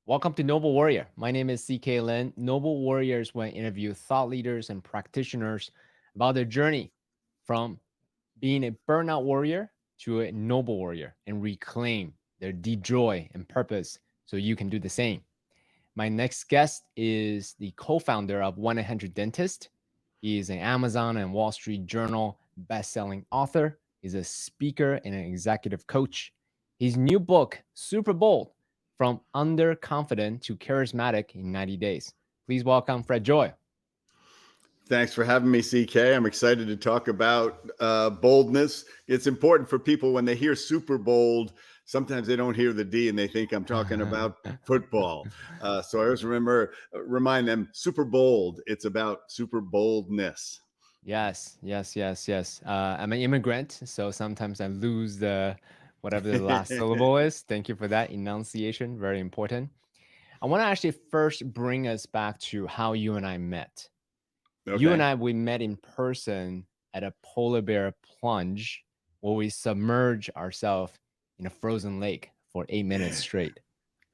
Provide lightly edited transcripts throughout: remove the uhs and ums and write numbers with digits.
Welcome to Noble Warrior. My name is CK Lin. Noble Warriors will interview thought leaders and practitioners about their journey from being a burnout warrior to a noble warrior and reclaim their deep joy and purpose so you can do the same. My next guest is the co-founder of 1-800 Dentist. He is an Amazon and Wall Street Journal best-selling author. He's a speaker and an executive coach. His new book, Super Bold, From Underconfident to Charismatic in 90 Days. Please welcome Fred Joyal. Thanks for having me, CK. I'm excited to talk about boldness. It's important for people when they hear super bold. Sometimes they don't hear the D and they think I'm talking about football. So I always remind them, super bold. It's about super boldness. Yes. I'm an immigrant, so sometimes I lose the whatever the last syllable is. Thank you for that enunciation. Very important. I want to actually first bring us back to how you and I met. You and Okay. I, we met in person at a polar bear plunge where we submerge ourselves in a frozen lake for 8 minutes straight.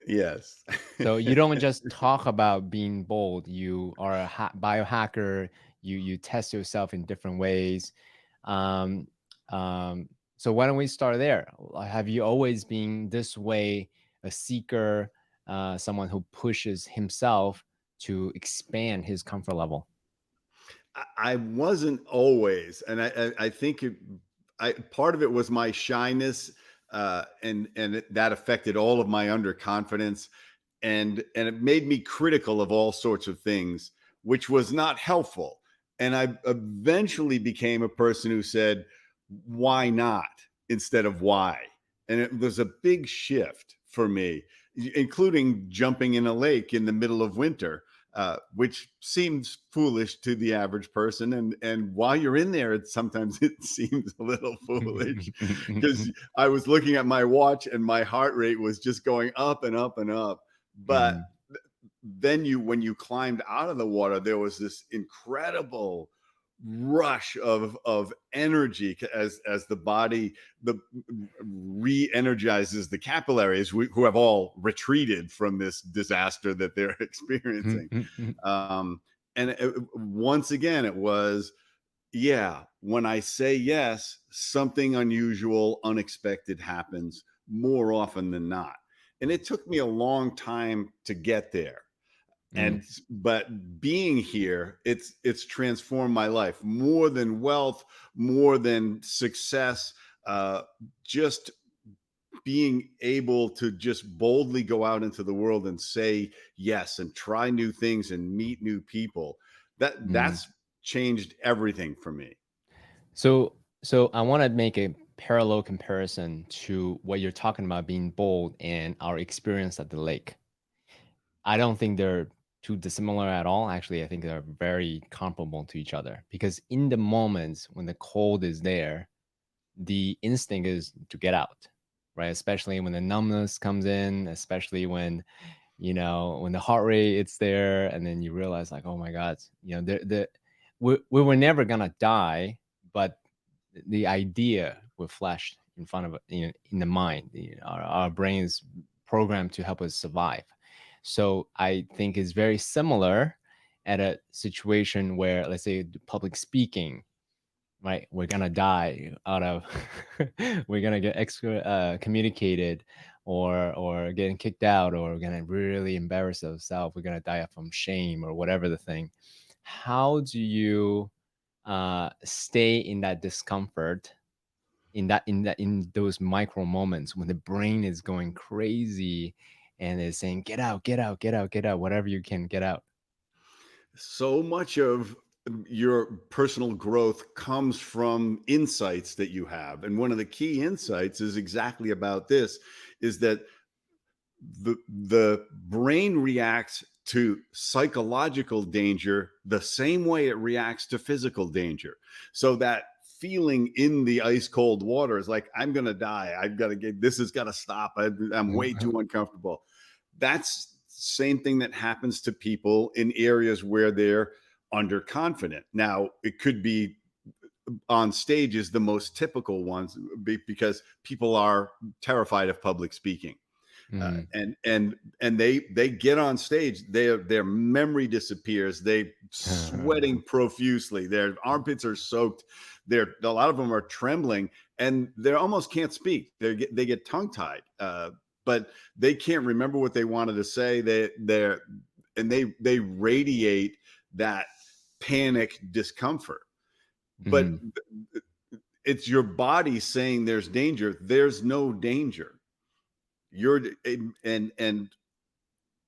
Yes. So you don't just talk about being bold. You are a biohacker. You test yourself in different ways. Um, so why don't we start there? Have you always been this way, a seeker, someone who pushes himself to expand his comfort level? I wasn't always, and I think part of it was my shyness, and that affected all of my underconfidence, and it made me critical of all sorts of things, which was not helpful. And I eventually became a person who said, "Why not?" instead of "Why," and it was a big shift for me, including jumping in a lake in the middle of winter, which seems foolish to the average person. And while you're in there, sometimes it seems a little foolish because I was looking at my watch and my heart rate was just going up and up and up. But Mm, then when you climbed out of the water, there was this incredible rush of energy as the body re-energizes the capillaries who have all retreated from this disaster that they're experiencing. um Once again, it was, yeah, when I say yes, something unusual, unexpected happens more often than not. And it took me a long time to get there. mm, But being here, it's transformed my life more than wealth, more than success. Just being able to just boldly go out into the world and say yes and try new things and meet new people, mm. that's changed everything for me. So I want to make a parallel comparison to what you're talking about being bold and our experience at the lake. I don't think they're too dissimilar at all. Actually, I think they're very comparable to each other because in the moments when the cold is there, the instinct is to get out, right? Especially when the numbness comes in, especially when when the heart rate it's there, and then you realize like, oh my God, we were never gonna die, but the idea will flash in front of in the mind. Our brain is programmed to help us survive. So I think it's very similar at a situation where, let's say, public speaking, right? We're gonna die out of, we're gonna get communicated, or getting kicked out, or we're gonna really embarrass ourselves. We're gonna die from shame or whatever the thing. How do you stay in that discomfort, in those micro moments when the brain is going crazy and is saying, get out, get out, get out, get out, whatever you can get out? So much of your personal growth comes from insights that you have, and one of the key insights is exactly about this, is that the brain reacts to psychological danger the same way it reacts to physical danger. So that feeling in the ice cold water is like, I'm going to die. I've got to get this, has got to stop. I'm way too uncomfortable. That's same thing that happens to people in areas where they're underconfident. Now, it could be on stage is the most typical ones because people are terrified of public speaking. Mhm. And they get on stage, their memory disappears, they sweating profusely, their armpits are soaked, they're a lot of them are trembling, and they almost can't speak, they get tongue tied, but they can't remember what they wanted to say. They radiate that panic discomfort, but Mhm. it's your body saying there's danger. There's no danger. You're and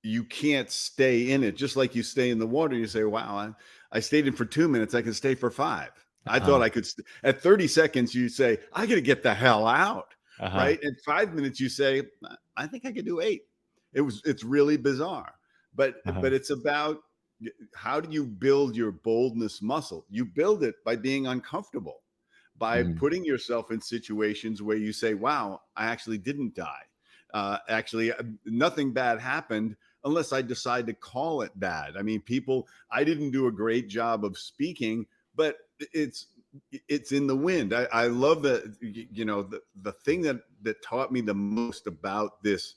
you can't stay in it. Just like you stay in the water, you say, wow, I stayed in for 2 minutes, I can stay for 5. I thought Uh-huh. I could at 30 seconds you say, I gotta get the hell out. Uh-huh. Right. At 5 minutes you say, I think I could do 8. It's really bizarre. But Uh-huh. it's about, how do you build your boldness muscle? You build it by being uncomfortable, by Mhm. putting yourself in situations where you say, wow, I actually didn't die. Actually, nothing bad happened, unless I decide to call it bad. I mean, I didn't do a great job of speaking, but it's in the wind. I love that. The thing that taught me the most about this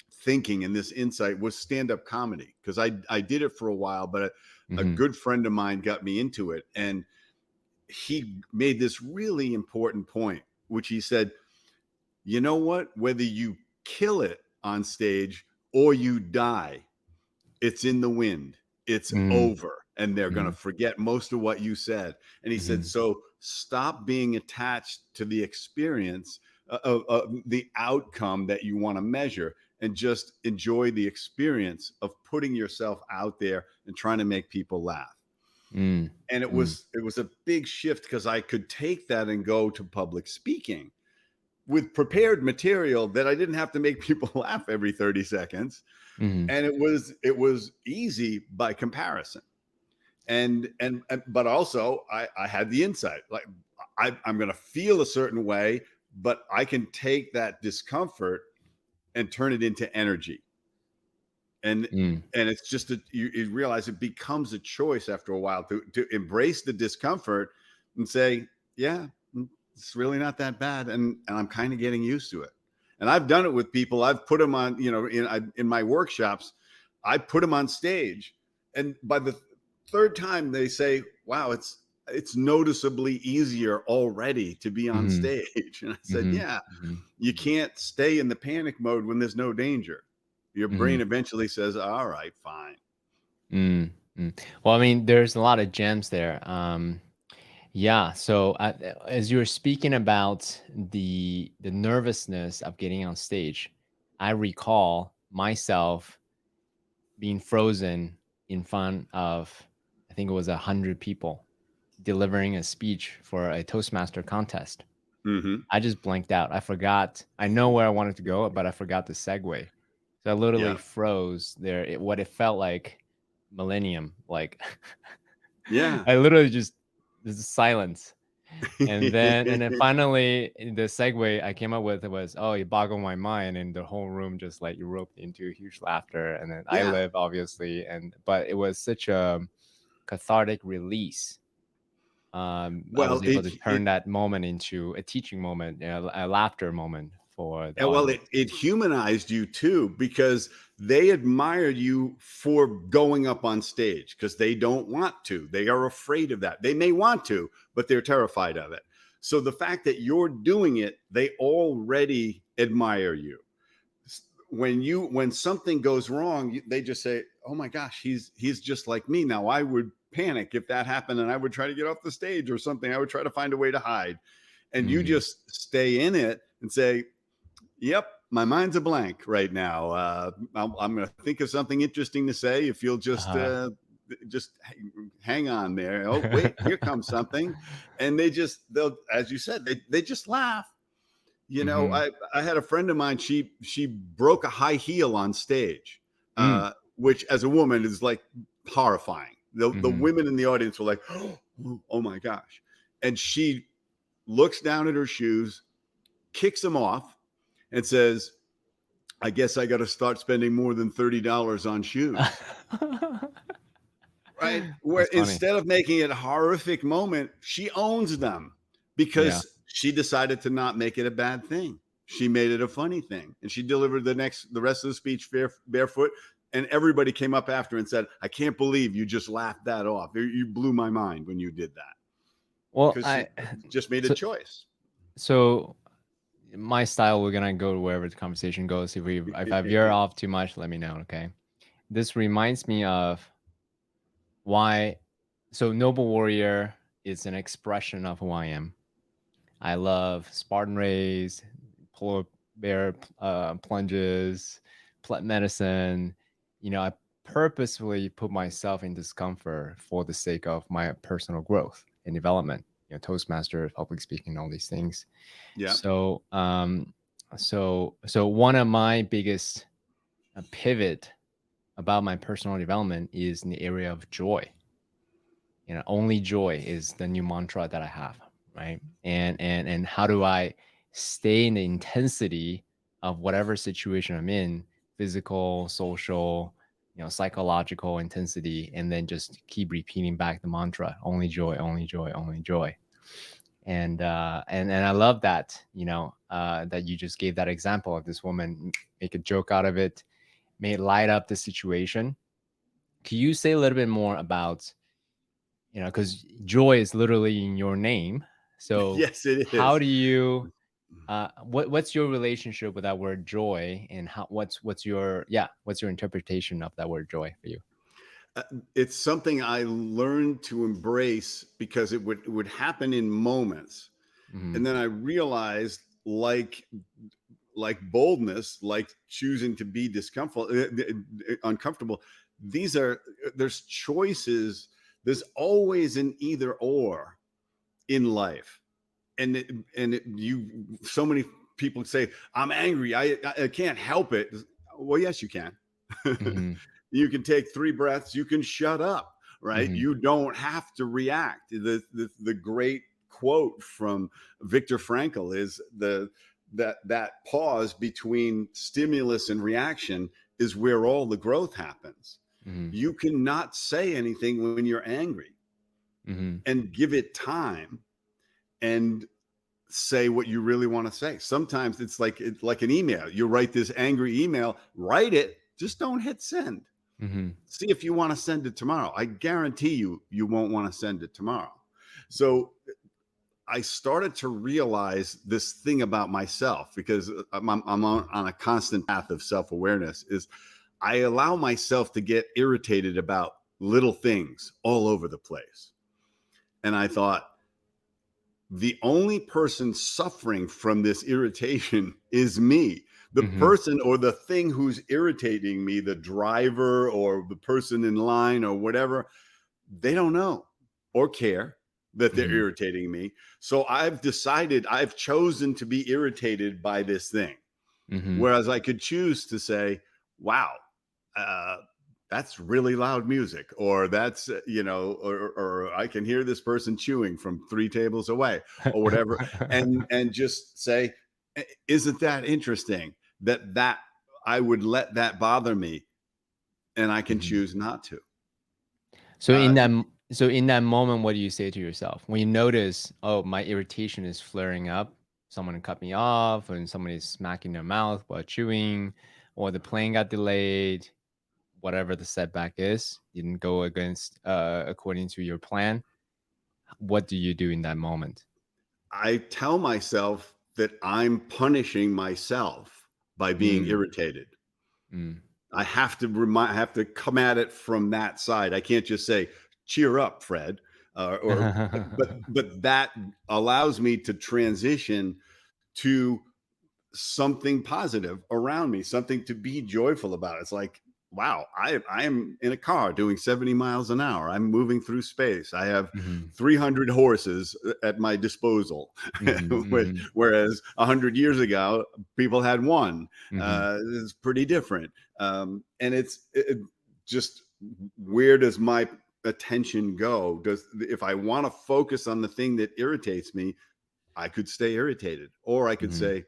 thinking and this insight was stand-up comedy, because I did it for a while, but a Mhm. good friend of mine got me into it, and he made this really important point, which he said, you know what? Whether you kill it on stage or you die, it's in the wind. It's Mhm. over. And they're going to Mhm. forget most of what you said. And he said, Mhm. so stop being attached to the experience of the outcome that you want to measure, and just enjoy the experience of putting yourself out there and trying to make people laugh. Mm. And it Mm. was a big shift, because I could take that and go to public speaking with prepared material that I didn't have to make people laugh every 30 seconds. Mhm. And it was easy by comparison. And but also I had the insight, like, I'm going to feel a certain way, but I can take that discomfort and turn it into energy. and Mm. and it's just you realize it becomes a choice after a while to embrace the discomfort and say, yeah, it's really not that bad, and I'm kind of getting used to it. And I've done it with people. I've put them on, in my workshops, I put them on stage, and by the third time they say, wow, it's noticeably easier already to be on Mhm. stage. And I said, Mhm. yeah, Mhm. you can't stay in the panic mode when there's no danger. Your brain Mhm. eventually says, all right, fine. Mm. Mm. Well, I mean, there's a lot of gems there. Yeah. So as you were speaking about the nervousness of getting on stage, I recall myself being frozen in front of, I think it was 100 people, delivering a speech for a Toastmaster contest. Hmm. I just blanked out. I forgot. I know where I wanted to go, but I forgot the segue. So I literally Yeah. froze there. What it felt like millennium. Like Yeah. I literally just this is silence. And then finally the segue I came up with was, oh, it boggled my mind, and the whole room just like erupted into huge laughter. And then I Yeah. live obviously, but it was such a cathartic release. I Well, was able it to it turn that moment into a teaching moment, a laughter moment for the well, it audience. it humanized you too, because they admire you for going up on stage, because they don't want to. They are afraid of that. They may want to, but they're terrified of it. So the fact that you're doing it, they already admire you. When something goes wrong, they just say, oh my gosh, he's just like me. Now I would panic if that happened, and I would try to get off the stage or something. I would try to find a way to hide. And you Mhm. just stay in it and say, yep, my mind's a blank right now. I'm going to think of something interesting to say. If you'll Uh-huh. just hang on there. Oh wait, here comes something. And they'll, as you said, they just laugh. Mhm. I had a friend of mine. She broke a high heel on stage, Mm. which as a woman is like horrifying. The Mhm. women in the audience were like, oh my gosh. And she looks down at her shoes, kicks them off, and says, I guess I got to start spending more than $30 on shoes. Right? Where That's funny. instead of making it a horrific moment, she owns them, Yeah. because she decided to not make it a bad thing. she made it a funny thing, and she delivered the rest of the speech barefoot. And everybody came up after and said, "I can't believe you just laughed that off. You blew my mind when you did that," Well, because she I just made a so choice. so my style, we're gonna go to wherever the conversation goes. If I veer off too much, let me know. Okay. This reminds me of why. So noble warrior is an expression of who I am. I love Spartan rays, polar bear plunges, plant medicine. I purposefully put myself in discomfort for the sake of my personal growth and development. Toastmaster, public speaking, all these things. Yeah. So one of my biggest pivot about my personal development is in the area of joy. Only joy is the new mantra that I have, right? And how do I stay in the intensity of whatever situation I'm in, physical, social, psychological intensity, and then just keep repeating back the mantra, only joy, only joy, only joy. And I love that, that you just gave that example of this woman, make a joke out of it, may light up the situation. Can you say a little bit more about, because joy is literally in your name. So Yes, it how is. do you, what's your relationship with that word joy, and what's your interpretation of that word joy for you? Uh, it's something I learned to embrace because it would happen in moments, Mm-hmm. and then I realized, like boldness, like choosing to be uncomfortable. There's choices. There's always an either or in life, and so many people say, "I'm angry. I can't help it." Well, yes, you can. Mm-hmm. You can take 3 breaths. You can shut up. Right? Mm-hmm. You don't have to react. The great quote from Viktor Frankl is that pause between stimulus and reaction is where all the growth happens. Mm-hmm. You cannot say anything when you're angry, Mm-hmm. and give it time and say what you really want to say. Sometimes it's like an email. You write this angry email, write it, just don't hit send. Mm-hmm. See if you want to send it tomorrow. I guarantee you won't want to send it tomorrow. So I started to realize this thing about myself, because I'm on a constant path of self-awareness, is I allow myself to get irritated about little things all over the place. And I thought, the only person suffering from this irritation is me. The Mm-hmm. person or the thing who's irritating me, the driver or the person in line or whatever, they don't know or care that they're Mm-hmm. irritating me. So I've chosen to be irritated by this thing. Mm-hmm. Whereas I could choose to say, wow, uh, that's really loud music, or that's, or I can hear this person chewing from 3 tables away, or whatever. And just say, isn't that interesting that I would let that bother me, and I can Mm-hmm. choose not to. So Uh, in that moment, what do you say to yourself when you notice, oh, my irritation is flaring up? Someone cut me off, and somebody's smacking their mouth while chewing, or the plane got delayed, whatever the setback is, didn't go against according to your plan. What do you do in that moment? I tell myself that I'm punishing myself by being Mm, irritated. mm, I have to come at it from that side. I can't just say, "Cheer up, Fred," but that allows me to transition to something positive around me, something to be joyful about. It's like, wow, I am in a car doing 70 miles an hour. I'm moving through space. I have mhm, 300 horses at my disposal, mhm, mhm, whereas 100 years ago, people had one. mhm, It's pretty different. And just, where does my attention go? If I want to focus on the thing that irritates me, I could stay irritated, or I could mhm, say,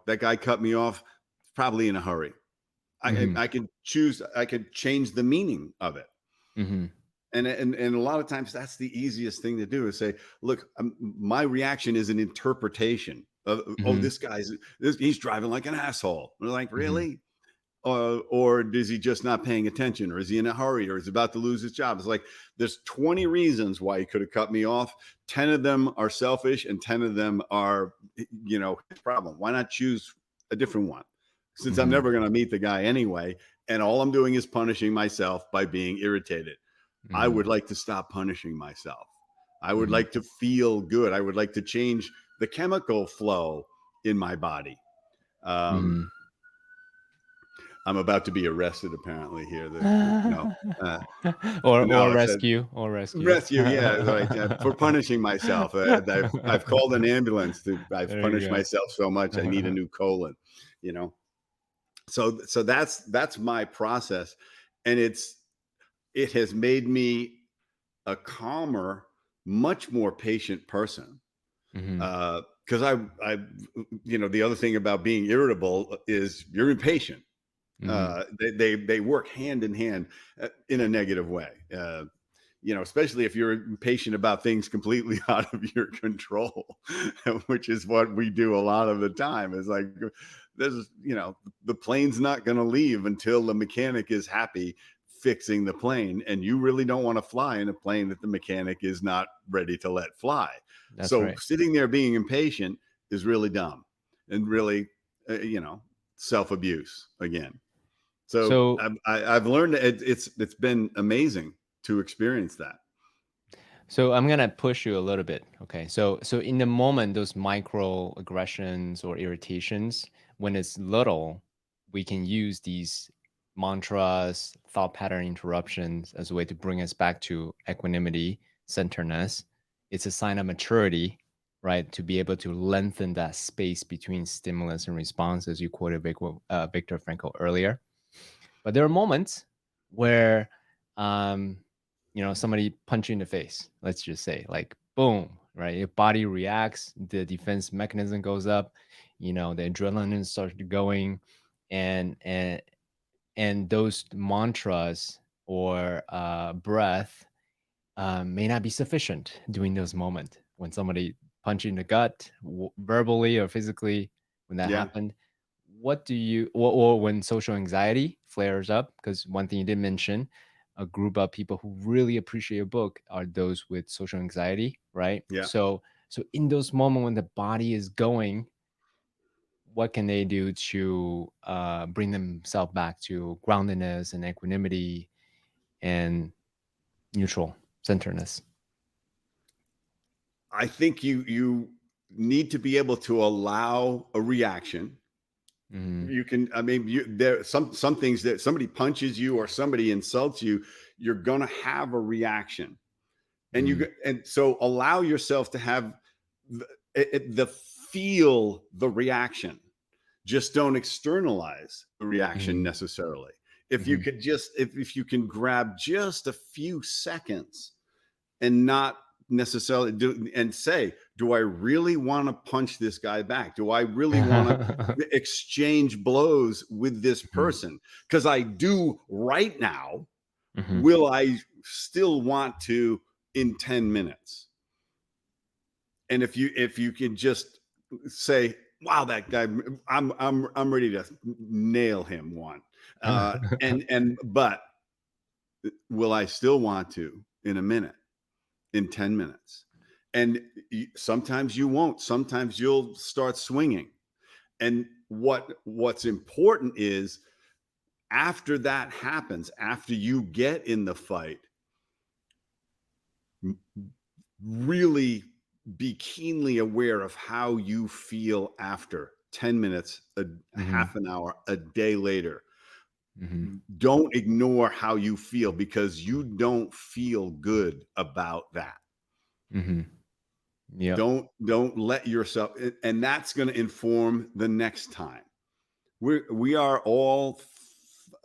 that guy cut me off, probably in a hurry. mhm, I could choose. I could change the meaning of it. mhm, And a lot of times that's the easiest thing to do, is say, look, my reaction is an interpretation. Oh, Mhm. he's driving like an asshole. We're like, Mhm. really? Or is he just not paying attention, or is he in a hurry, or is about to lose his job? It's like there's 20 reasons why he could have cut me off. 10 of them are selfish, and 10 of them are, his problem. Why not choose a different one? Since I'm Mhm. never going to meet the guy anyway, and all I'm doing is punishing myself by being irritated. I Mhm. would like to stop punishing myself. I would Mhm. like to feel good. I would like to change the chemical flow in my body. Um, Mhm. I'm about to be arrested apparently here. No, uh, Or no, it's a rescue, or rescue. rescue. Yeah, right. For punishing myself. I've called an ambulance. I've There you punished go. myself so much. I need a new colon. You know. So that's my process, and it has made me a calmer, much more patient person. Mhm. Because the other thing about being irritable is you're impatient. Mhm. They work hand in hand in a negative way. Especially if you're impatient about things completely out of your control, which is what we do a lot of the time. It's like the plane's not going to leave until the mechanic is happy fixing the plane, and you really don't want to fly in a plane that the mechanic is not ready to let fly. That's So right. sitting there being impatient is really dumb and really, self abuse again. So So I've learned that it's been amazing to experience that. So I'm gonna push you a little bit. Okay. So in the moment, those micro aggressions or irritations, when it's little, we can use these mantras, thought pattern interruptions as a way to bring us back to equanimity, centeredness. It's a sign of maturity, right? To be able to lengthen that space between stimulus and response, as you quoted Viktor Frankl earlier. But there are moments where, um, somebody punch you in the face, let's just say, like boom, right? Your body reacts, the defense mechanism goes up, the adrenaline starts going, and and and those mantras or breath may not be sufficient during those moments when somebody punch you in the gut, verbally or physically, when that Yeah, happened. What do you, or when social anxiety flares up? Because one thing you did mention, a group of people who really appreciate your book are those with social anxiety, right? yeah. So in those moments when the body is going, what can they do to bring themselves back to groundedness and equanimity and neutral centeredness? I think you need to be able to allow a reaction. Mhm. You can, I mean, there some things that somebody punches you or somebody insults you, you're gonna have a reaction, and Mhm. so allow yourself to have the feel the reaction. Just don't externalize the reaction Mhm. necessarily. If you Mhm. could just if you can grab just a few seconds and not necessarily do and say, do I really want to punch this guy back? Do I really want to exchange blows with this Mhm. person? Because I do right now. Mhm. Will I still want to in 10 minutes? And if you could just say, wow, that guy, I'm ready to nail him one. And but will I still want to in a minute, in 10 minutes? And sometimes you won't. Sometimes you'll start swinging. And what's important is after that happens, after you get in the fight, really be keenly aware of how you feel after 10 minutes, a Mhm. half an hour, a day later. Mhm. Don't ignore how you feel because you don't feel good about that. Mhm. Yep. Don't let yourself, and that's going to inform the next time. We are all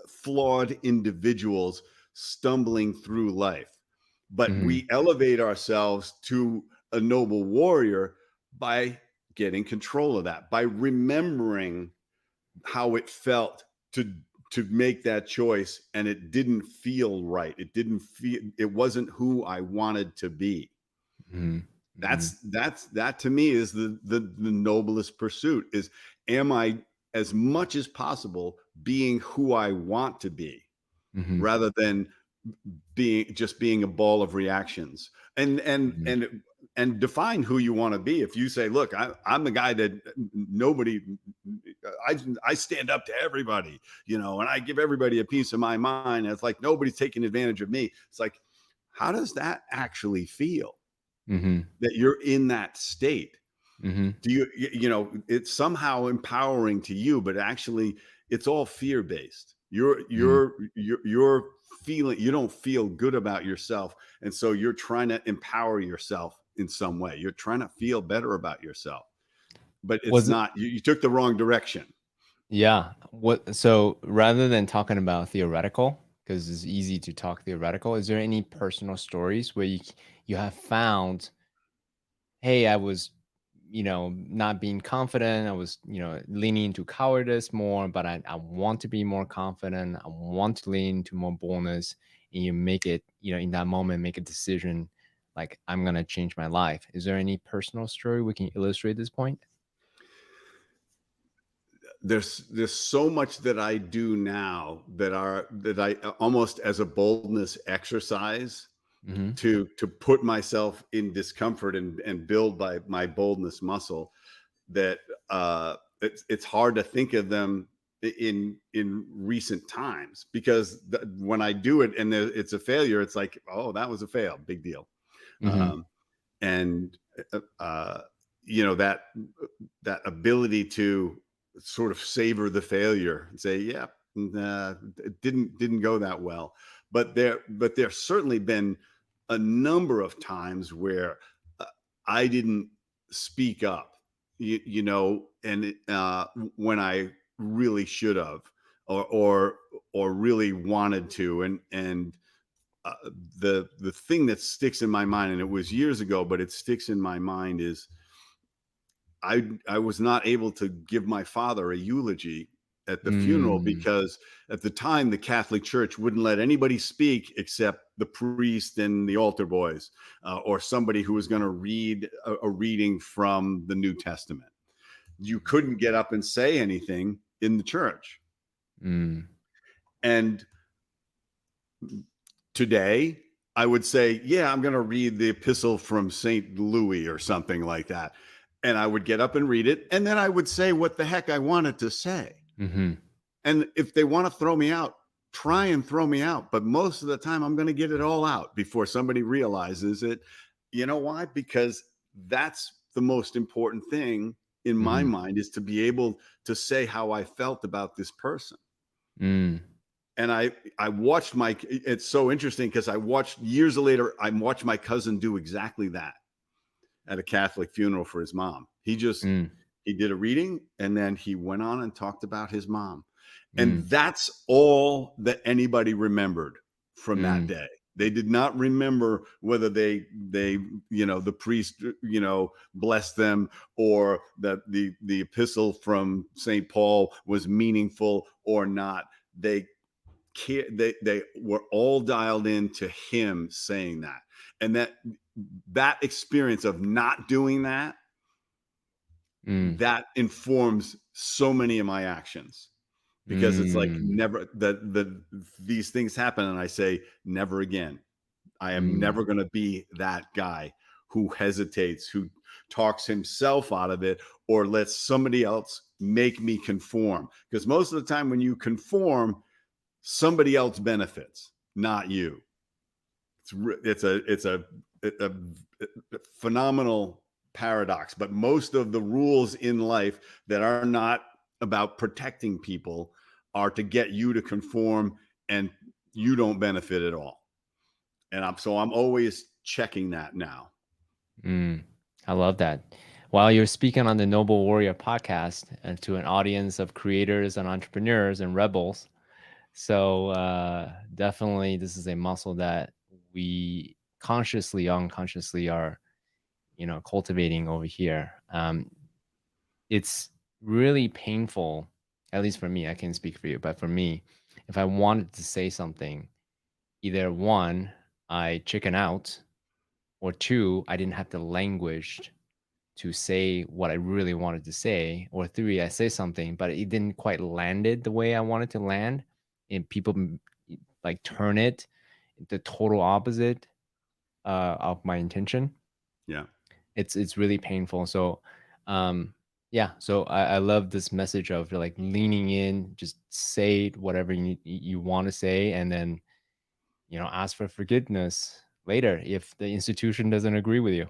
flawed individuals stumbling through life, but Mhm. we elevate ourselves to a noble warrior by getting control of that, by remembering how it felt to make that choice, and it didn't feel right. It wasn't who I wanted to be. Mhm. Mhm. That to me is the noblest pursuit is, am I, as much as possible, being who I want to be, Mhm. rather than being a ball of reactions. and and Mhm. and and define who you want to be. If you say, look, I'm the guy that nobody, I stand up to everybody, and I give everybody a piece of my mind, and it's like nobody's taking advantage of me. It's like, how does that actually feel, Mhm. that you're in that state? Mhm. Do it's somehow empowering to you, but actually it's all fear based. Mm. You're feeling, you don't feel good about yourself, and so you're trying to empower yourself in some way. You're trying to feel better about yourself, but it's Was not. You took the wrong direction. Yeah. What so rather than talking about theoretical, because it's easy to talk theoretical, is there any personal stories where you have found, hey, I was, not being confident. I was, leaning into cowardice more, but I want to be more confident. I want to lean into more boldness. And you make it, in that moment, make a decision like I'm gonna change my life. Is there any personal story we can illustrate this point? There's so much that I do now that I almost as a boldness exercise, Mm-hmm. to put myself in discomfort and build my boldness muscle, that it's hard to think of them in recent times, because when I do it and it's a failure, it's like, oh, that was a fail, big deal. Mm-hmm. um, and uh, that ability to sort of savor the failure and say, yeah, it didn't go that well. But there's certainly been a number of times where uh, I didn't speak up, and when I really should have, or really wanted to. And uh, the thing that sticks in my mind, and it was years ago, but it sticks in my mind, is I was not able to give my father a eulogy at the funeral, Mm. because at the time the Catholic Church wouldn't let anybody speak except the priest and the altar boys, or somebody who was going to read a reading from the New Testament. You couldn't get up and say anything in the church. Mm. And today, I would say, yeah, I'm going to read the epistle from St. Louis or something like that. And I would get up and read it. And then I would say what the heck I wanted to say. Mhm. And if they want to throw me out, try and throw me out. But most of the time, I'm going to get it all out before somebody realizes it. You know why? Because that's the most important thing in my Mhm. mind, is to be able to say how I felt about this person. Mm. And I watched my, it's so interesting because I watched years later, I watched my cousin do exactly that at a Catholic funeral for his mom. Mm. He did a reading, and then he went on and talked about his mom. And Mm. that's all that anybody remembered from that Mm. day. They did not remember whether the priest, blessed them, or that the epistle from St. Paul was meaningful or not. They they were all dialed in to him saying that. And that experience of not doing that, Mm. that informs so many of my actions, because it's like, Mm. never, these things happen and I say, never again. I am Mm. never going to be that guy who hesitates, who talks himself out of it, or lets somebody else make me conform. Because most of the time when you conform, somebody else benefits, not you. It's a phenomenal paradox. But most of the rules in life that are not about protecting people are to get you to conform, and you don't benefit at all. And I'm always checking that now. Mm. I love that. While you're speaking on the Noble Warrior podcast and to an audience of creators and entrepreneurs and rebels, so definitely this is a muscle that we consciously, unconsciously are, cultivating over here. It's really painful, at least for me. I can't speak for you, but for me, if I wanted to say something, either one, I chicken out, or two, I didn't have the language to say what I really wanted to say, or three, I say something, but it didn't quite landed the way I wanted to land, and people like turn it the total opposite of my intention. Yeah. It's really painful. So, yeah. So I love this message of like leaning in, just say whatever you want to say, and then ask for forgiveness later if the institution doesn't agree with you.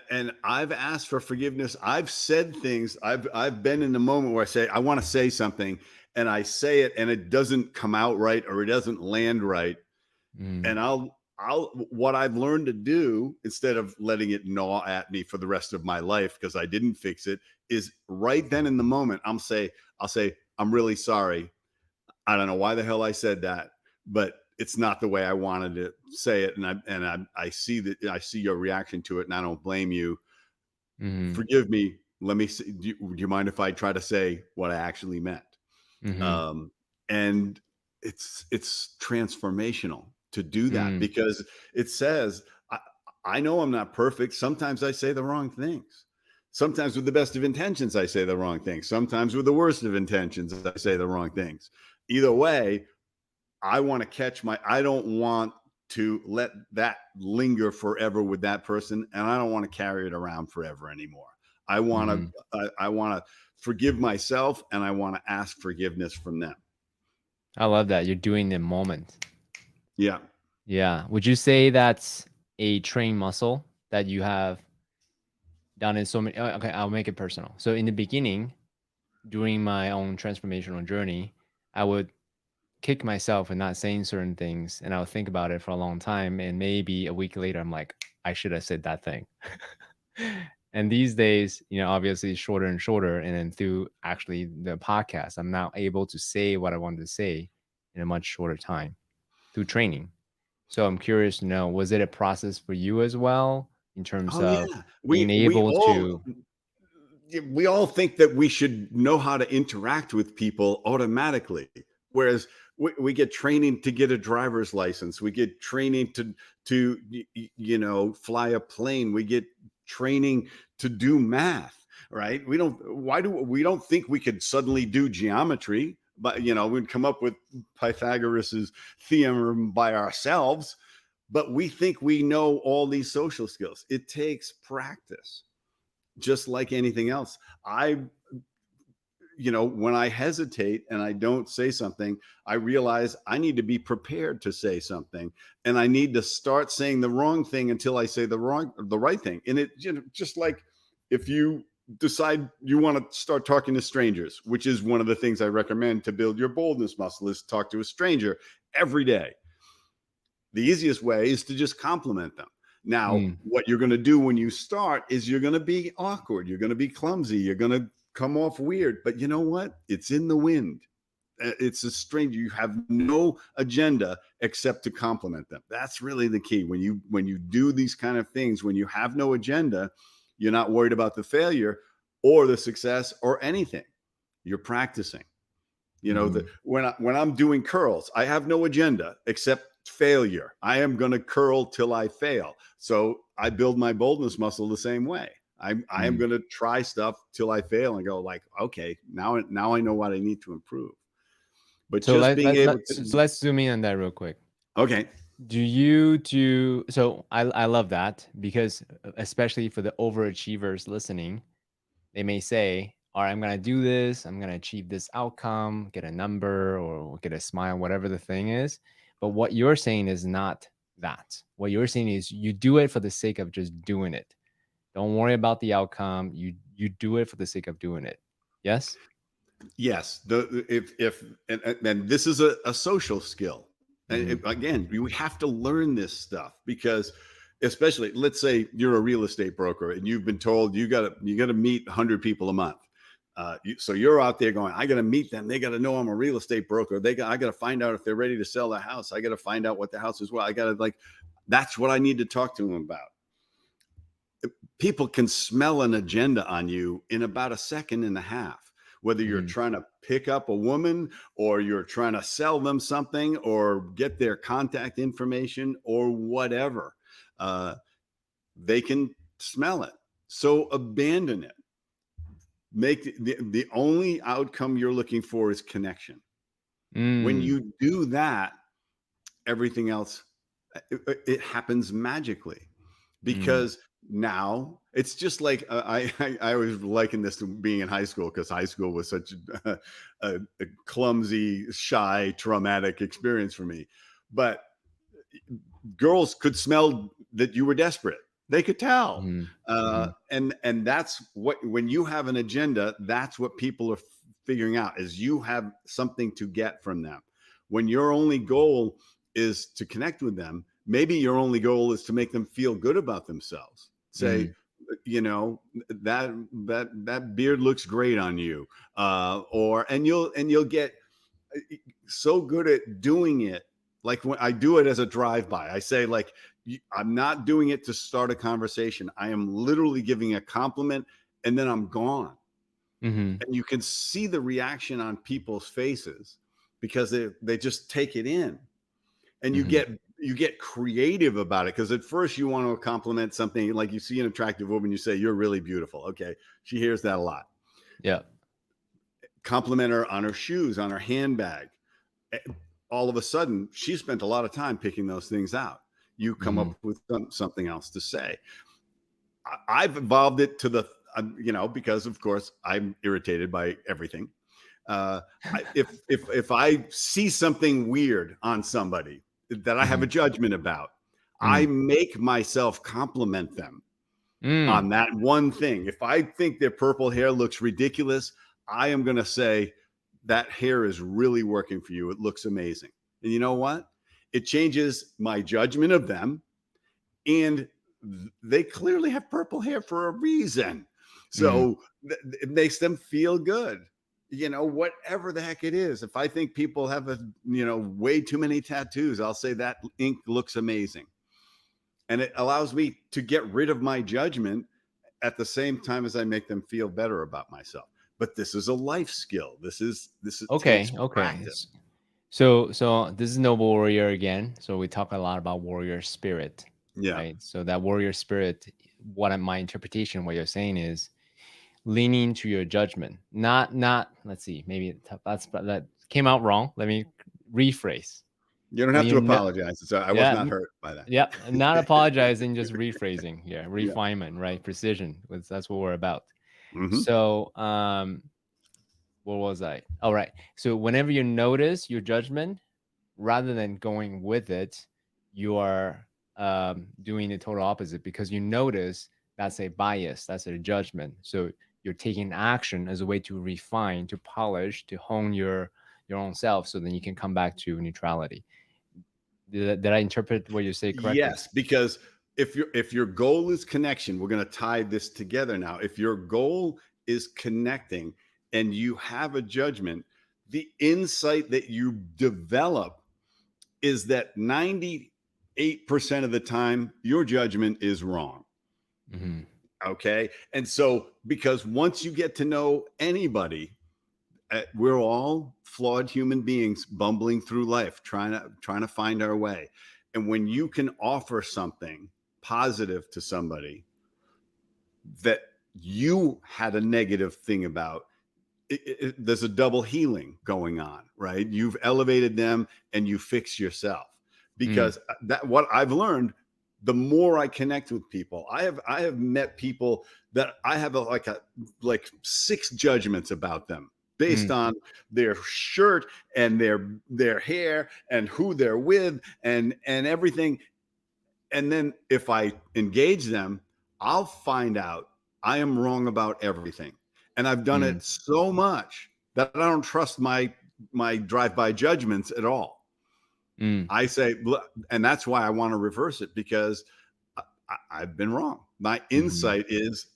And I've asked for forgiveness. I've said things. I've been in the moment where I say I want to say something, and I say it, and it doesn't come out right, or it doesn't land right. Mm, And I'll what I've learned to do, instead of letting it gnaw at me for the rest of my life because I didn't fix it, is right then in the moment I'll say I'm really sorry. I don't know why the hell I said that, but it's not the way I wanted to say it. And I see that, I see your reaction to it, and I don't blame you. mm, Forgive me. Let me see. Do you mind if I try to say what I actually meant? mm, Um, and it's transformational to do that, mm, because it says, I, I know I'm not perfect. Sometimes I say the wrong things. Sometimes with the best of intentions, I say the wrong things. Sometimes with the worst of intentions, I say the wrong things. Either way, I want to catch my, I don't want to let that linger forever with that person. And I don't want to carry it around forever anymore. I want mm. to, I want to forgive myself, and I want to ask forgiveness from them. I love that you're doing the moment. Yeah. Yeah. Would you say that's a trained muscle that you have done in so many? Okay, I'll make it personal. So in the beginning, during my own transformational journey, I would kick myself for not saying certain things, and I would think about it for a long time, and maybe a week later, I'm like, I should have said that thing. And these days, obviously it's shorter and shorter, and then through actually the podcast, I'm now able to say what I wanted to say in a much shorter time through training. So I'm curious to know, was it a process for you as well in terms Oh of yeah. being We able all, to? we all think that we should know how to interact with people automatically, whereas we get training to get a driver's license, we get training to fly a plane, we get training to do math, right? We don't think we could suddenly do geometry, but we'd come up with Pythagoras's theorem by ourselves. But we think we know all these social skills. It takes practice, just like anything else. When I hesitate and I don't say something, I realize I need to be prepared to say something, and I need to start saying the wrong thing until I say the right thing. And it, just like if you decide you want to start talking to strangers, which is one of the things I recommend to build your boldness muscle, is talk to a stranger every day. The easiest way is to just compliment them. Now, Mm, what you're going to do when you start is you're going to be awkward. You're going to be clumsy. You're going to come off weird. But you know what? It's in the wind. It's a stranger. You have no agenda except to compliment them. That's really the key. When you do these kind of things, when you have no agenda, you're not worried about the failure or the success or anything. You're practicing. mm. When I'm doing curls, I have no agenda except failure. I am going to curl till I fail. So I build my boldness muscle the same way. I am Mm. going to try stuff till I fail and go like, okay, now I know what I need to improve. But So just being able so to, let's zoom in on that real quick. okay, Do you do so? I love that because especially for the overachievers listening, they may say, "All right, I'm gonna do this. I'm gonna achieve this outcome, get a number or get a smile, whatever the thing is." But what you're saying is not that. What you're saying is you do it for the sake of just doing it. Don't worry about the outcome. You do it for the sake of doing it. Yes. yes, the if and this is a social skill. And Hmm. again, we have to learn this stuff, because especially, let's say you're a real estate broker and you've been told you got to meet 100 people a month. So you're out there going, I got to meet them. They got to know I'm a real estate broker. I got to find out if they're ready to sell the house. I got to find out what the house is. Well, I got to like, that's what I need to talk to them about. People can smell an agenda on you in about a second and a half, whether you're Hmm. trying to pick up a woman, or you're trying to sell them something, or get their contact information, or whatever. they can smell it. So abandon it. Make the only outcome you're looking for is connection. When Mm. you do that, everything else, it happens magically, Mm. because now it's just like, I always liken this to being in high school, because high school was such a clumsy, shy, traumatic experience for me. But girls could smell that you were desperate. They could tell. Mhm. Mhm. And that's what, when you have an agenda, that's what people are figuring out, is you have something to get from them. When your only goal is to connect with them, maybe your only goal is to make them feel good about themselves. Say, Mm. you know, that beard looks great on you, or and you'll get so good at doing it. Like when I do it as a drive by, I say, like, I'm not doing it to start a conversation. I am literally giving a compliment, and then I'm gone. Mhm. And you can see the reaction on people's faces, because they just take it in. And Mhm. you get creative about it, because at first you want to compliment something, like you see an attractive woman, you say, "You're really beautiful." Okay, she hears that a lot. Yeah. Compliment her on her shoes, on her handbag. All of a sudden, she spent a lot of time picking those things out. You come Mhm. up with something else to say. I've evolved it to the, because of course I'm irritated by everything. Uh, if I see something weird on somebody that I have a Mhm. judgment about, I Mm. make myself compliment them on Mm. that one thing. If I think their purple hair looks ridiculous, I am going to say, that hair is really working for you. It looks amazing. And you know what? It changes my judgment of them. And they clearly have purple hair for a reason. Mm. So it makes them feel good. Whatever the heck it is. If I think people have way too many tattoos, I'll say that ink looks amazing. And it allows me to get rid of my judgment at the same time as I make them feel better about myself. But this is a life skill. This takes Okay. Okay. practice. So this is Noble Warrior again. So we talk a lot about warrior spirit, Yeah. right? So that warrior spirit, my interpretation, what you're saying is leaning to your judgment, not. Let's see, maybe that came out wrong. Let me rephrase. You don't When have you to know, apologize. So I was yeah, not hurt by that. yeah, not apologizing, just rephrasing. Yeah, Yeah. refinement, right? Precision. That's what we're about. Hmm. So, where was I? All right. So whenever you notice your judgment, rather than going with it, you are doing the total opposite because you notice that's a bias, that's a judgment. So you're taking action as a way to refine, to polish, to hone your own self, so then you can come back to neutrality. Did I interpret what you say correctly? Yes, because if your goal is connection, we're going to tie this together now. If your goal is connecting and you have a judgment, the insight that you develop is that 98% of the time your judgment is wrong. Hmm. Okay? And so, because once you get to know anybody, we're all flawed human beings bumbling through life, trying to find our way. And when you can offer something positive to somebody that you had a negative thing about, there's a double healing going on, right? You've elevated them and you fix yourself. Mm. Because that, what I've learned, the more I connect with people, I have met people that I have like six judgments about them based Mm. on their shirt and their hair and who they're with and everything. And then if I engage them, I'll find out I am wrong about everything. And I've done Mm. it so much that I don't trust my drive-by judgments at all. Mm. I say, and that's why I want to reverse it, because I've been wrong. My Hmm. insight is,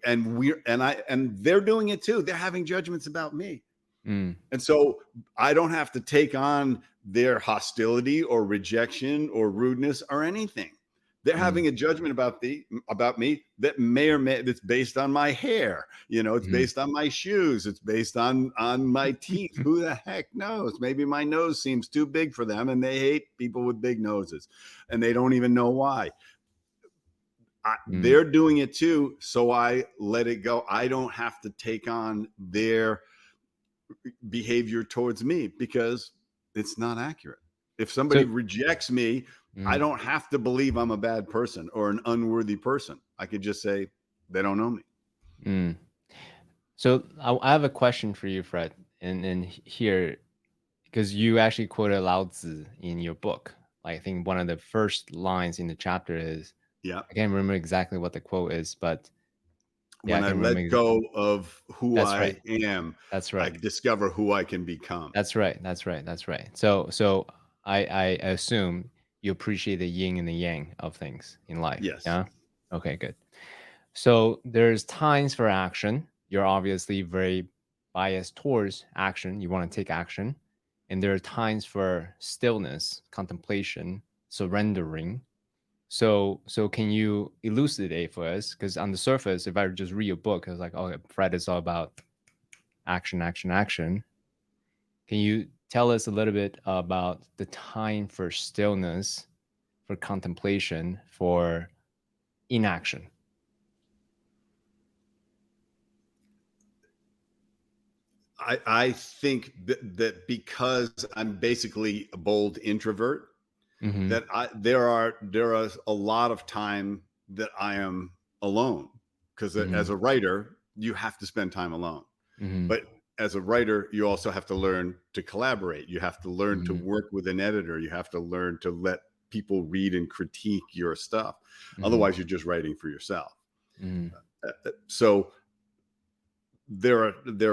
and they're doing it too. They're having judgments about me. Mm. And so I don't have to take on their hostility or rejection or rudeness or anything. They're Mm. having a judgment about me that may or may that's based on my hair. It's Mm. based on my shoes. It's based on my teeth. Who the heck knows? Maybe my nose seems too big for them, and they hate people with big noses, and they don't even know why. Mm. They're doing it too, so I let it go. I don't have to take on their behavior towards me because it's not accurate. If somebody So, rejects me, I mm, don't have to believe I'm a bad person or an unworthy person. I could just say they don't know me. mm. So I have a question for you, Fred, and here, because you actually quoted Lao Tzu in your book. Like, I think one of the first lines in the chapter is, Yeah. I can't remember exactly what the quote is, but yeah, When I I can remember. let go of who That's right. I am, That's I right. discover who I can become. That's right. That's right. That's right. So I assume you appreciate the yin and the yang of things in life. Yes. Yeah. Okay. Good. So there's times for action. You're obviously very biased towards action. You want to take action. And there are times for stillness, contemplation, surrendering. So can you elucidate for us? Because on the surface, if I just read your book, I was like, oh, Fred is all about action, action, action. Can you tell us a little bit about the time for stillness, for contemplation, for inaction? I think that because I'm basically a bold introvert, Mm-hmm. that there are a lot of time that I am alone because Mm-hmm. as a writer you have to spend time alone. Mm-hmm. But as a writer, you also have to learn to collaborate. You have to learn to Mm-hmm. work with an editor. You have to learn to let people read and critique your stuff. Mm-hmm. Otherwise, you're just writing for yourself. Mm-hmm. So there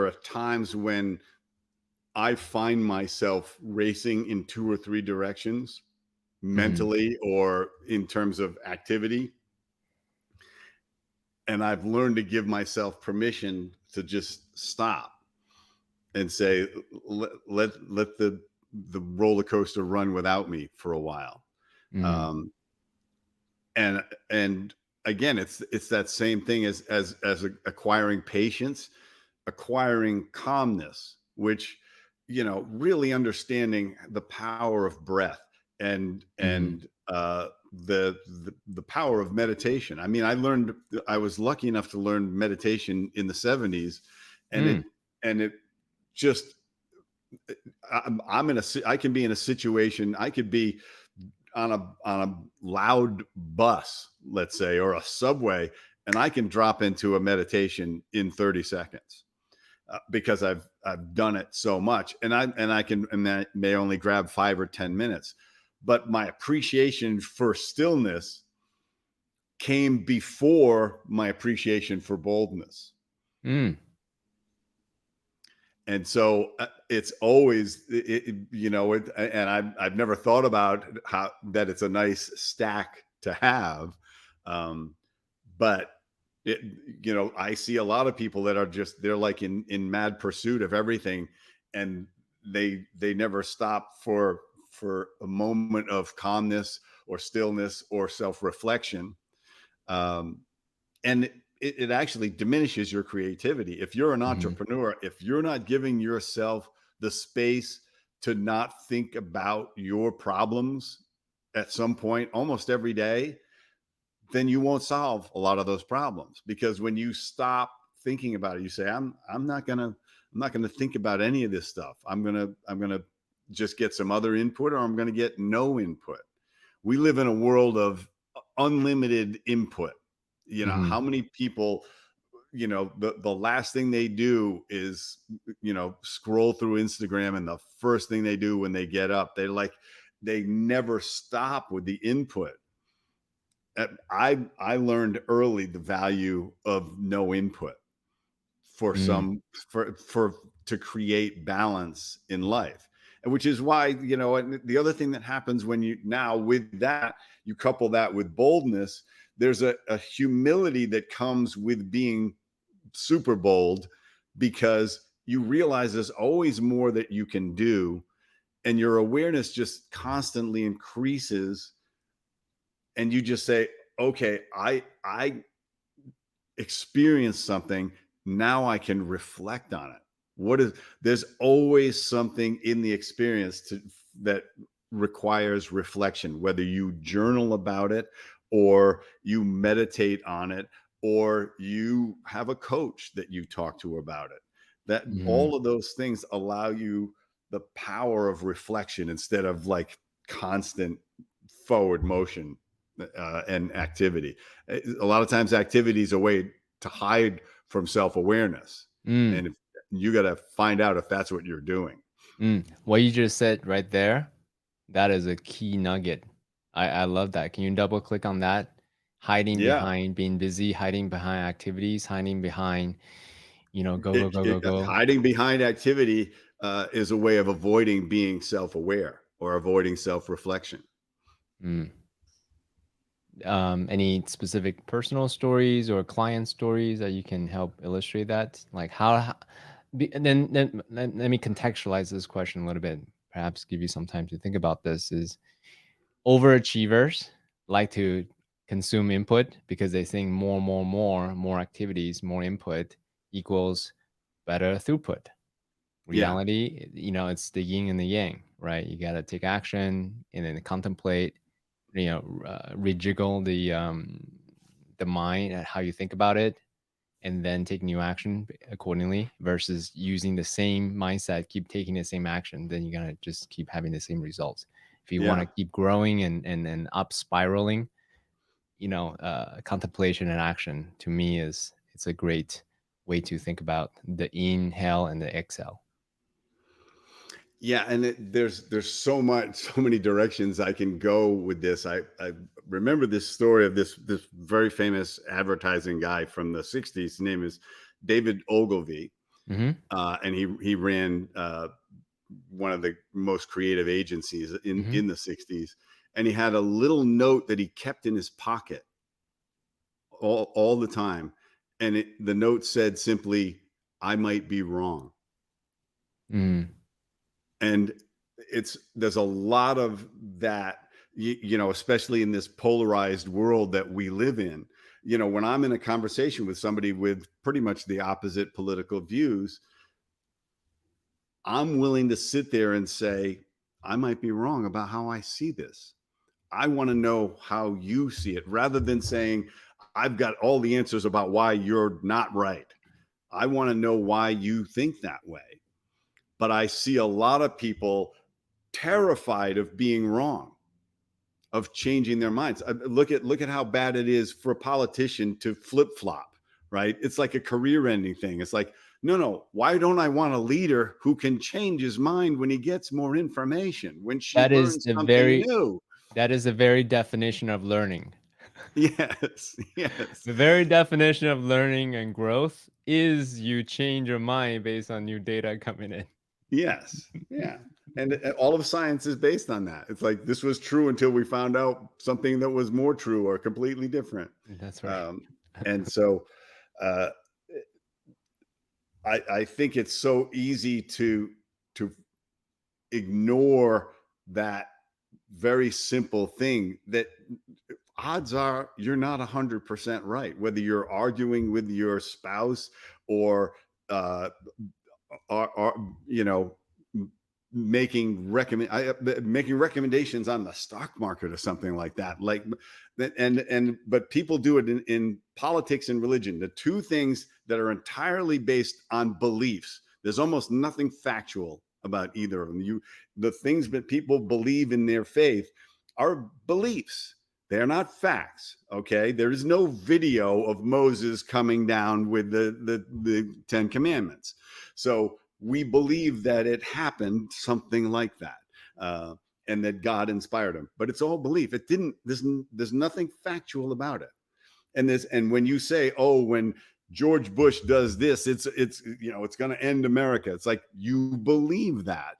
are times when I find myself racing in two or three directions Mm-hmm. mentally or in terms of activity. And I've learned to give myself permission to just stop and say, let the roller coaster run without me for a while. Mm-hmm. Um, and and again, it's that same thing as acquiring patience, acquiring calmness, which really understanding the power of breath Mm-hmm. and the power of meditation. I mean, I was lucky enough to learn meditation in the 70s, and Mm. it just I can be in a situation. I could be on a loud bus, let's say, or a subway, and I can drop into a meditation in 30 seconds because I've done it so much, and that may only grab 5 or 10 minutes, but my appreciation for stillness came before my appreciation for boldness. Mm. And so it's always and I've never thought about how that it's a nice stack to have. um, but it, I see a lot of people that are just they're like in mad pursuit of everything, and they never stop for a moment of calmness or stillness or self-reflection. um, and it actually diminishes your creativity. If you're an Mm-hmm. entrepreneur, if you're not giving yourself the space to not think about your problems at some point almost every day, then you won't solve a lot of those problems. Because when you stop thinking about it, you say, I'm not gonna think about any of this stuff. I'm gonna just get some other input, or I'm gonna get no input. We live in a world of unlimited input. Mm-hmm. How many people, the last thing they do is, scroll through Instagram, and the first thing they do when they get up, they never stop with the input. I learned early the value of no input for Mm. some for to create balance in life. And which is why, and the other thing that happens when you now with that, you couple that with boldness, there's a humility that comes with being super bold, because you realize there's always more that you can do, and your awareness just constantly increases, and you just say, okay, I experienced something. Now I can reflect on it. There's always something in the experience that requires reflection, whether you journal about it or you meditate on it, or you have a coach that you talk to about it. That Mm, all of those things allow you the power of reflection instead of like constant forward motion and activity. A lot of times, activity is a way to hide from self awareness, mm, and if, you got to find out if that's what you're doing. What you just said right there, that is a key nugget. I love that. Can you double click on that? Hiding Yeah, behind being busy, hiding behind activities, hiding behind, go, go, go, go, go. hiding behind activity is a way of avoiding being self aware or avoiding self reflection. Mm. Any specific personal stories or client stories that you can help illustrate that? Like and then let me contextualize this question a little bit. Perhaps give you some time to think about this. Is overachievers like to consume input because they think more activities, more input equals better throughput. Yeah, Reality, it's the yin and the yang, right? You got to take action and then contemplate, rejiggle the mind and how you think about it, and then take new action accordingly versus using the same mindset, keep taking the same action, then you're gonna just keep having the same results. If you want yeah. to keep growing and up spiraling, contemplation and action to me is it's a great way to think about the inhale and the exhale. Yeah, and there's so much, so many directions I can go with this. I remember this story of this very famous advertising guy from the '60s. His name is David Ogilvy, Mm-hmm. and he ran one of the most creative agencies Mm-hmm. in the '60s. And he had a little note that he kept in his pocket all the time, and the note said simply, "I might be wrong." Mm. And there's a lot of that, especially in this polarized world that we live in. When I'm in a conversation with somebody with pretty much the opposite political views, I'm willing to sit there and say, I might be wrong about how I see this. I want to know how you see it, rather than saying I've got all the answers about why you're not right. I want to know why you think that way. But I see a lot of people terrified of being wrong, of changing their minds. Look at how bad it is for a politician to flip flop, right? It's like a career ending thing. It's like, no, no, why don't I want a leader who can change his mind when he gets more information, when she That is learns the something very new? that is the very definition of learning. Yes, yes, The very definition of learning and growth is you change your mind based on new data coming in. yes, yeah. And all of science is based on that. It's like this was true until we found out something that was more true or completely different. That's right. Um, and so, uh, I think it's so easy to ignore that very simple thing, that odds are you're not 100% right, whether you're arguing with your spouse or uh, are making recommendations on the stock market or something like that. Like, and but people do it in politics and religion, the two things that are entirely based on beliefs. There's almost nothing factual about either of them. The things that people believe in their faith are beliefs. They're not facts. Okay. There is no video of Moses coming down with the Ten Commandments. So we believe that it happened something like that, and that God inspired him. But it's all belief. It didn't. There's nothing factual about it. And when you say, oh, when George Bush does this, it's going to end America. It's like you believe that,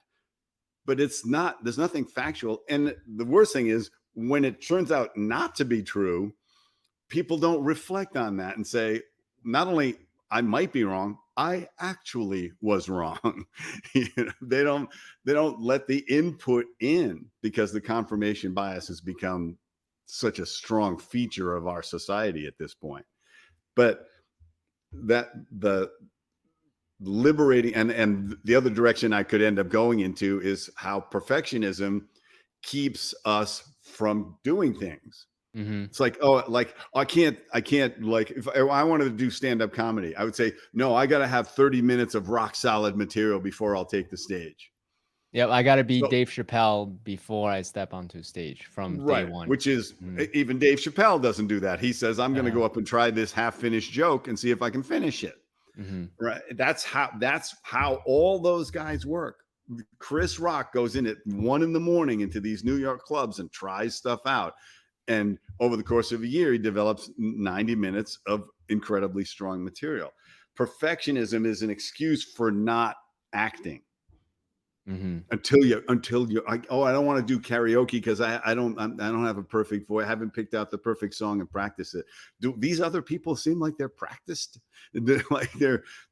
but it's not. There's nothing factual. And the worst thing is when it turns out not to be true, people don't reflect on that and say, not only I might be wrong, I actually was wrong. They don't let the input in, because the confirmation bias has become such a strong feature of our society at this point. But that the liberating, and the other direction I could end up going into is how perfectionism keeps us from doing things. Mhm. It's like, oh, like I can't like if I wanted to do stand-up comedy, I would say, no, I gotta have 30 minutes of rock solid material before I'll take the stage. Yep, I gotta be So Dave Chappelle before I step onto stage from day right, one. which is Mhm. even Dave Chappelle doesn't do that. He says, I'm gonna Uh-huh. go up and try this half-finished joke and see if I can finish it. Mhm. Right. That's how all those guys work. Chris Rock goes in at 1 in the morning into these New York clubs and tries stuff out. And over the course of a year, he develops 90 minutes of incredibly strong material. Perfectionism is an excuse for not acting Mhm. until you I don't want to do karaoke because I don't have a perfect voice. I haven't picked out the perfect song and practice it. Do these other people seem like they're practiced? Like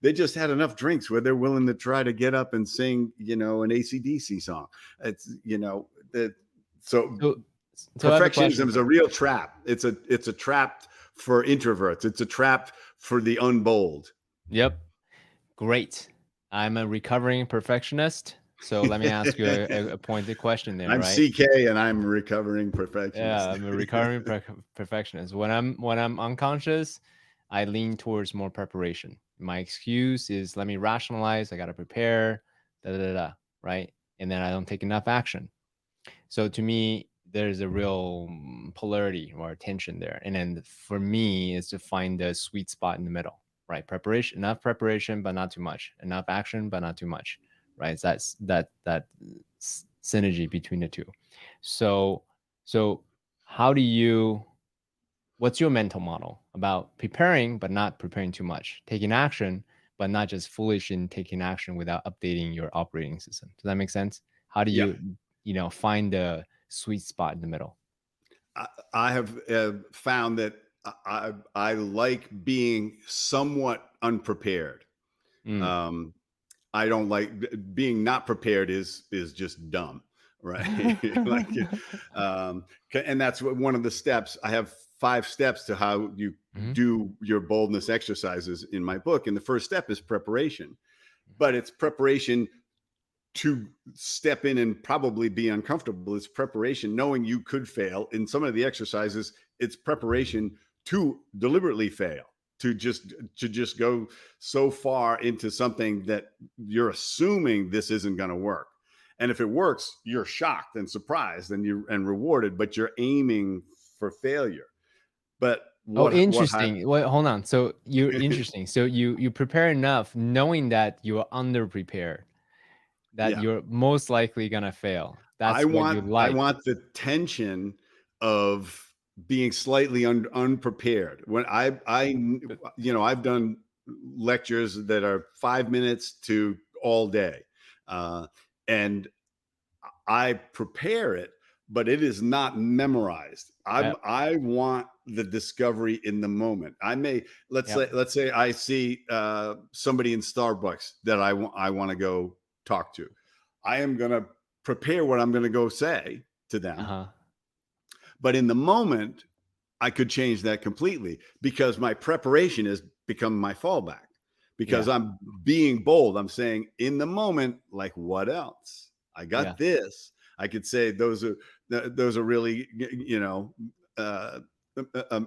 they just had enough drinks where they're willing to try to get up and sing, an ACDC song. It's that so So so I have a question perfectionism is for a real trap. It's a trap for introverts. It's a trap for the unbold. Yep, great. I'm a recovering perfectionist, so let me ask you a pointed question there, I'm right? CK and I'm a recovering Yeah, perfectionist. I'm a recovering perfectionist. When I'm unconscious, I lean towards more preparation. My excuse is let me rationalize, I gotta prepare, da da da da, right? And then I don't take enough action. So to me, there's a real polarity or tension there. And then for me is to find the sweet spot in the middle, right? Preparation, enough preparation, but not too much. Enough action, but not too much, right? It's that synergy between the two. So so how do you what's your mental model about preparing but not preparing too much, taking action but not just foolish in taking action without updating your operating system? Does that make sense? How do Yeah. you find the sweet spot in the middle? I have found that I like being somewhat unprepared. Mm. Um, I don't like being not prepared is just dumb, right? Like, and that's one of the steps. I have 5 steps to how you Mhm, do your boldness exercises in my book, and the first step is preparation. But it's preparation to step in and probably be uncomfortable. It's preparation, knowing you could fail. In some of the exercises, it's preparation to deliberately fail, to just go so far into something that you're assuming this isn't going to work. And if it works, you're shocked and surprised and rewarded, but you're aiming for failure. But Oh, what interesting. Wait, hold on. So you're interesting. So you prepare enough knowing that you're underprepared, that yeah. you're most likely gonna fail. I That's what you want I like. want the tension of being slightly unprepared. When I've done lectures that are 5 minutes to all day, uh, and I prepare it, but it is not memorized. Yep, I want the discovery in the moment. I may yep, let's say I see somebody in Starbucks that I want to go talk to. I am going to prepare what I'm going to go say to them, uh-huh, but in the moment, I could change that completely because my preparation has become my fallback. Because yeah, I'm being bold. I'm saying in the moment, like, what else? I yeah, got this. I could say those are really uh,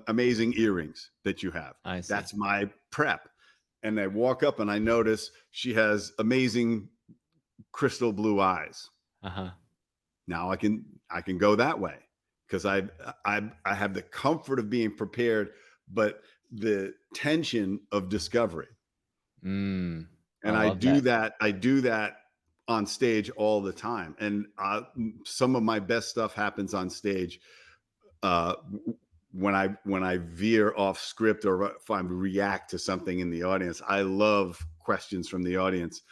amazing earrings that you have. I see. That's my prep. And I walk up and I notice she has amazing crystal blue eyes. Uh-huh, Now I can go that way because I have the comfort of being prepared, but the tension of discovery. I And I love do that. that. I do that on stage all the time. And some of my best stuff happens on stage uh, when I veer off script or if I react to something in the audience. I love questions from the audience,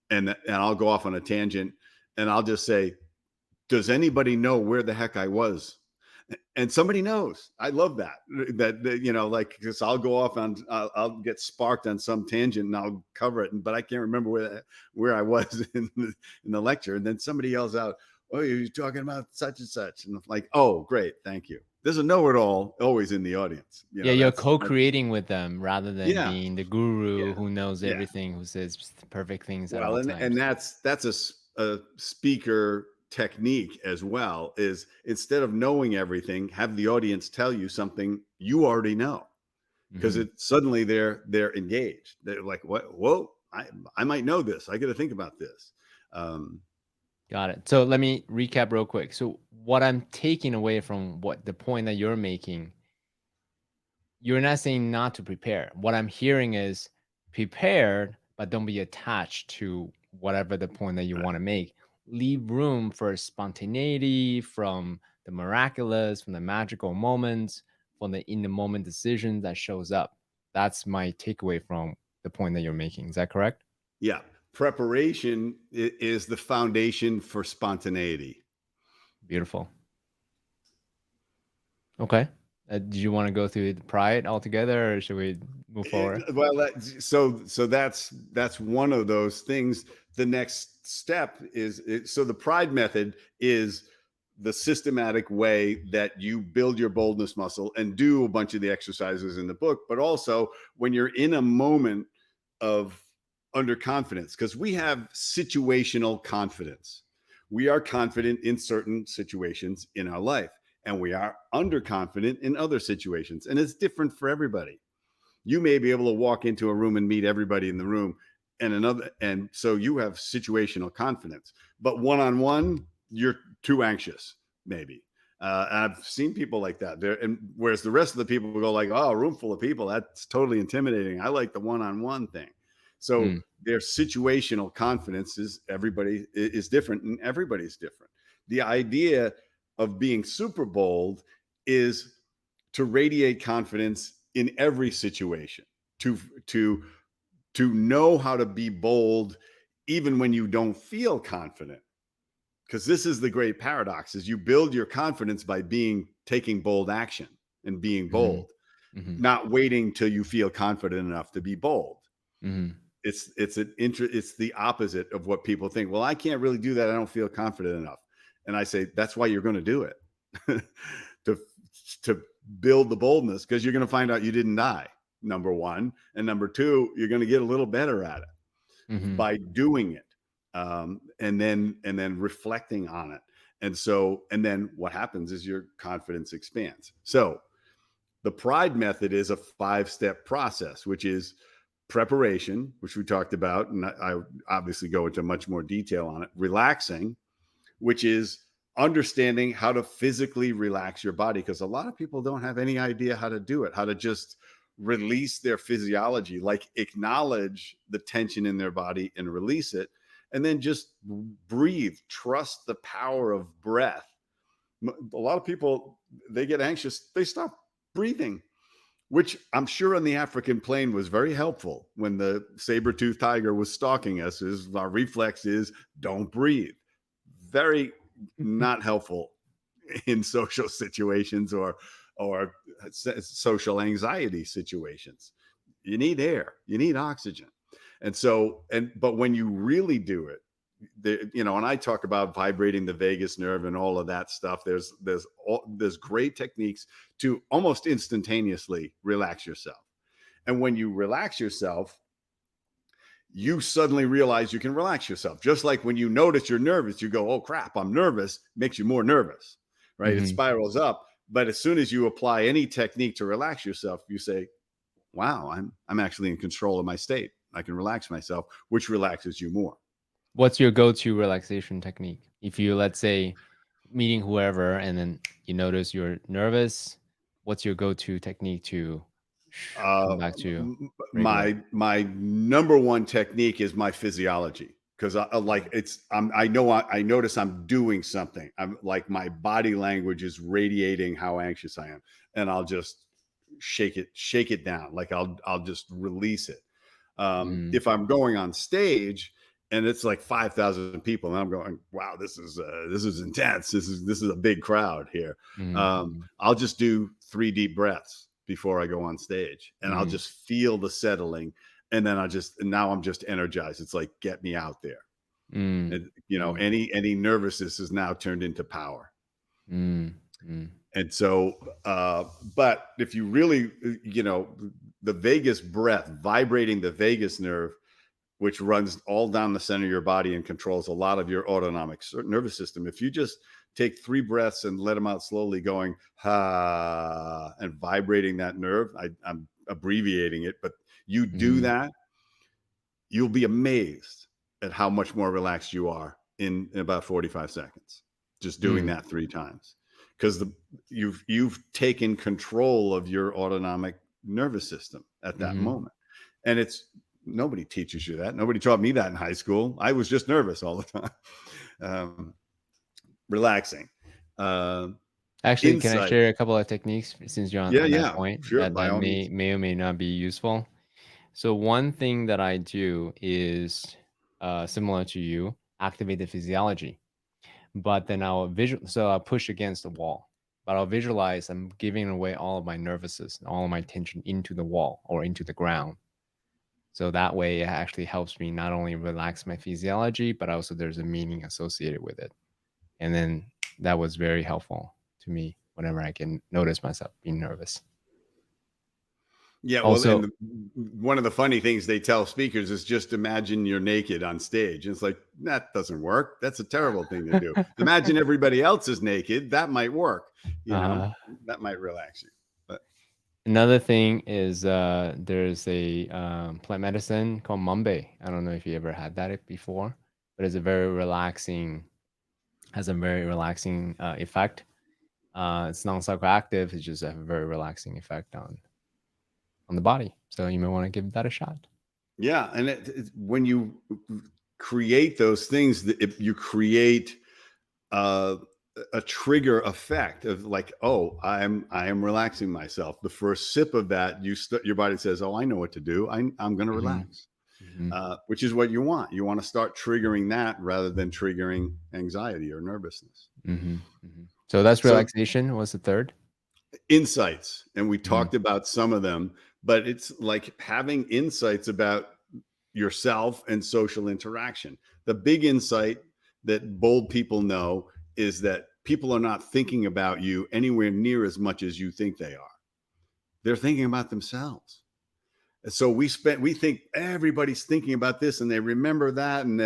and I'll go off on a tangent, and I'll just say, does anybody know where the heck I was? And somebody knows. I love that. Like, because I'll go off on, I'll get sparked on some tangent and I'll cover it, but I can't remember where I was in the lecture. And then somebody yells out, "Oh, you're talking about such and such," and I'm like, "Oh, great, thank you." There's a know-it-all always in the audience. Yeah, you're That's co-creating with them rather than yeah, being the guru yeah, who knows yeah. everything, who says perfect things at Well, all and times. that's a speaker technique as well is, instead of knowing everything, have the audience tell you something you already know, because Hmm. it suddenly they're engaged. They're like, what? Whoa, I might know this. I got to think about this. Um, Got it. So let me recap real quick. So what I'm taking away from what the point that you're making, you're not saying not to prepare. What I'm hearing is prepared, but don't be attached to whatever the point that you want to make. Leave room for spontaneity, from the miraculous, from the magical moments, from the in the moment decision that shows up. That's my takeaway from the point that you're making. Is that correct? yeah, preparation is the foundation for spontaneity. Beautiful. Okay. Do you want to go through the pride altogether, or should we move forward? Well, so that's one of those things. The next step is, so the pride method is the systematic way that you build your boldness muscle and do a bunch of the exercises in the book, but also when you're in a moment of underconfidence, because we have situational confidence. We are confident in certain situations in our life, and we are underconfident in other situations, and it's different for everybody. You may be able to walk into a room and meet everybody in the room, and so you have situational confidence, but one-on-one you're too anxious, maybe. And I've seen people like that there, and whereas the rest of the people will go like, oh, a room full of people, that's totally intimidating. I like the one-on-one thing. So Mm, their situational confidence is, everybody is different, and everybody's different. The idea of being super bold is to radiate confidence in every situation, to to to know how to be bold even when you don't feel confident, because this is the great paradox: is you build your confidence by taking bold action and being mhm, bold, mhm, not waiting till you feel confident enough to be bold. mhm, It's the opposite of what people think. Well, I can't really do that, I don't feel confident enough. And I say, that's why you're going to do it. to to build the boldness, because you're going to find out you didn't die, number one, and number two, you're going to get a little better at it mhm. by doing it, and then reflecting on it. And then what happens is your confidence expands. So the pride method is a 5-step process, which is preparation, which we talked about, and I obviously go into much more detail on it. Relaxing, which is understanding how to physically relax your body, because a lot of people don't have any idea how to do it, how to just release their physiology, like acknowledge the tension in their body and release it, and then just breathe. Trust the power of breath. A lot of people, they get anxious, they stop breathing, which I'm sure on the African plain was very helpful. When the saber-toothed tiger was stalking us, is our reflex is don't breathe. Very not helpful in social situations, or social anxiety situations. You need air, you need oxygen. But when you really do it, and I talk about vibrating the vagus nerve and all of that stuff. There's great techniques to almost instantaneously relax yourself. And when you relax yourself, you suddenly realize you can relax yourself. Just like when you notice you're nervous, you go, oh crap, I'm nervous, makes you more nervous, right? It Mhm. spirals up. But as soon as you apply any technique to relax yourself, you say, wow, I'm actually in control of my state. I can relax myself, which relaxes you more. What's your go-to relaxation technique? If you, let's say, meeting whoever and then you notice you're nervous, what's your go-to technique to come Uh, back to regular? my number one technique is my physiology, because like I notice I'm doing something. I'm like, my body language is radiating how anxious I am, and I'll just shake it down. Like I'll just release it. Mhm, If I'm going on stage and it's like 5,000 people, and I'm going, wow, this is intense. This is a big crowd here. mhm, mhm, I'll just do 3 deep breaths before I go on stage, and I'll mhm, just feel the settling, and then and now I'm just energized. It's like, get me out there. mm, And mm, any nervousness is now turned into power. mm, mm, And so, but if you really, the vagus breath, vibrating the vagus nerve, which runs all down the center of your body and controls a lot of your autonomic nervous system. If you just take 3 breaths and let them out slowly, going ha and vibrating that nerve, I'm abbreviating it, but you do Mm-hmm. that, you'll be amazed at how much more relaxed you are in about 45 seconds, just doing Mm. that 3 times. Because you've taken control of your autonomic nervous system at that Mm-hmm. moment. And it's nobody teaches you that. Nobody taught me that in high school. I was just nervous all the time. Um, Relaxing. Uh, Actually, can I share Insights. a couple of techniques since you're Yeah, on that yeah, point sure, that by all means. may or may not be useful? So one thing that I do is similar to you, activate the physiology. But then I'll visual, so I'll push against the wall. But I'll visualize I'm giving away all of my nervous system, all of my tension into the wall or into the ground. So that way, it actually helps me not only relax my physiology, but also there's a meaning associated with it. And then that was very helpful to me whenever I can notice myself being nervous. Yeah, well, and Also, one of the funny things they tell speakers is just imagine you're naked on stage. And it's like, that doesn't work. That's a terrible thing to do. Imagine everybody else is naked. That might work. You know, uh, that might relax you. But another thing is there's a plant medicine called Mumbai. I don't know if you ever had that before, but it's a very relaxing, has a very relaxing effect. It's non-psychoactive. It's just a very relaxing effect on the body. So you may want to give that a shot. yeah, and when you create those things, if you create uh, a trigger effect of like, oh, I am relaxing myself. The first sip of that, your body says, oh, I know what to do. I'm going to Hmm. relax. Hmm. Which is what you want. You want to start triggering that rather than triggering anxiety or nervousness. Hmm. Hmm. So that's So, relaxation. What's the third? insights, and we Hmm. talked about some of them, but it's like having insights about yourself and social interaction. The big insight that bold people know is that people are not thinking about you anywhere near as much as you think they are. They're thinking about themselves. So we think everybody's thinking about this and they remember that, and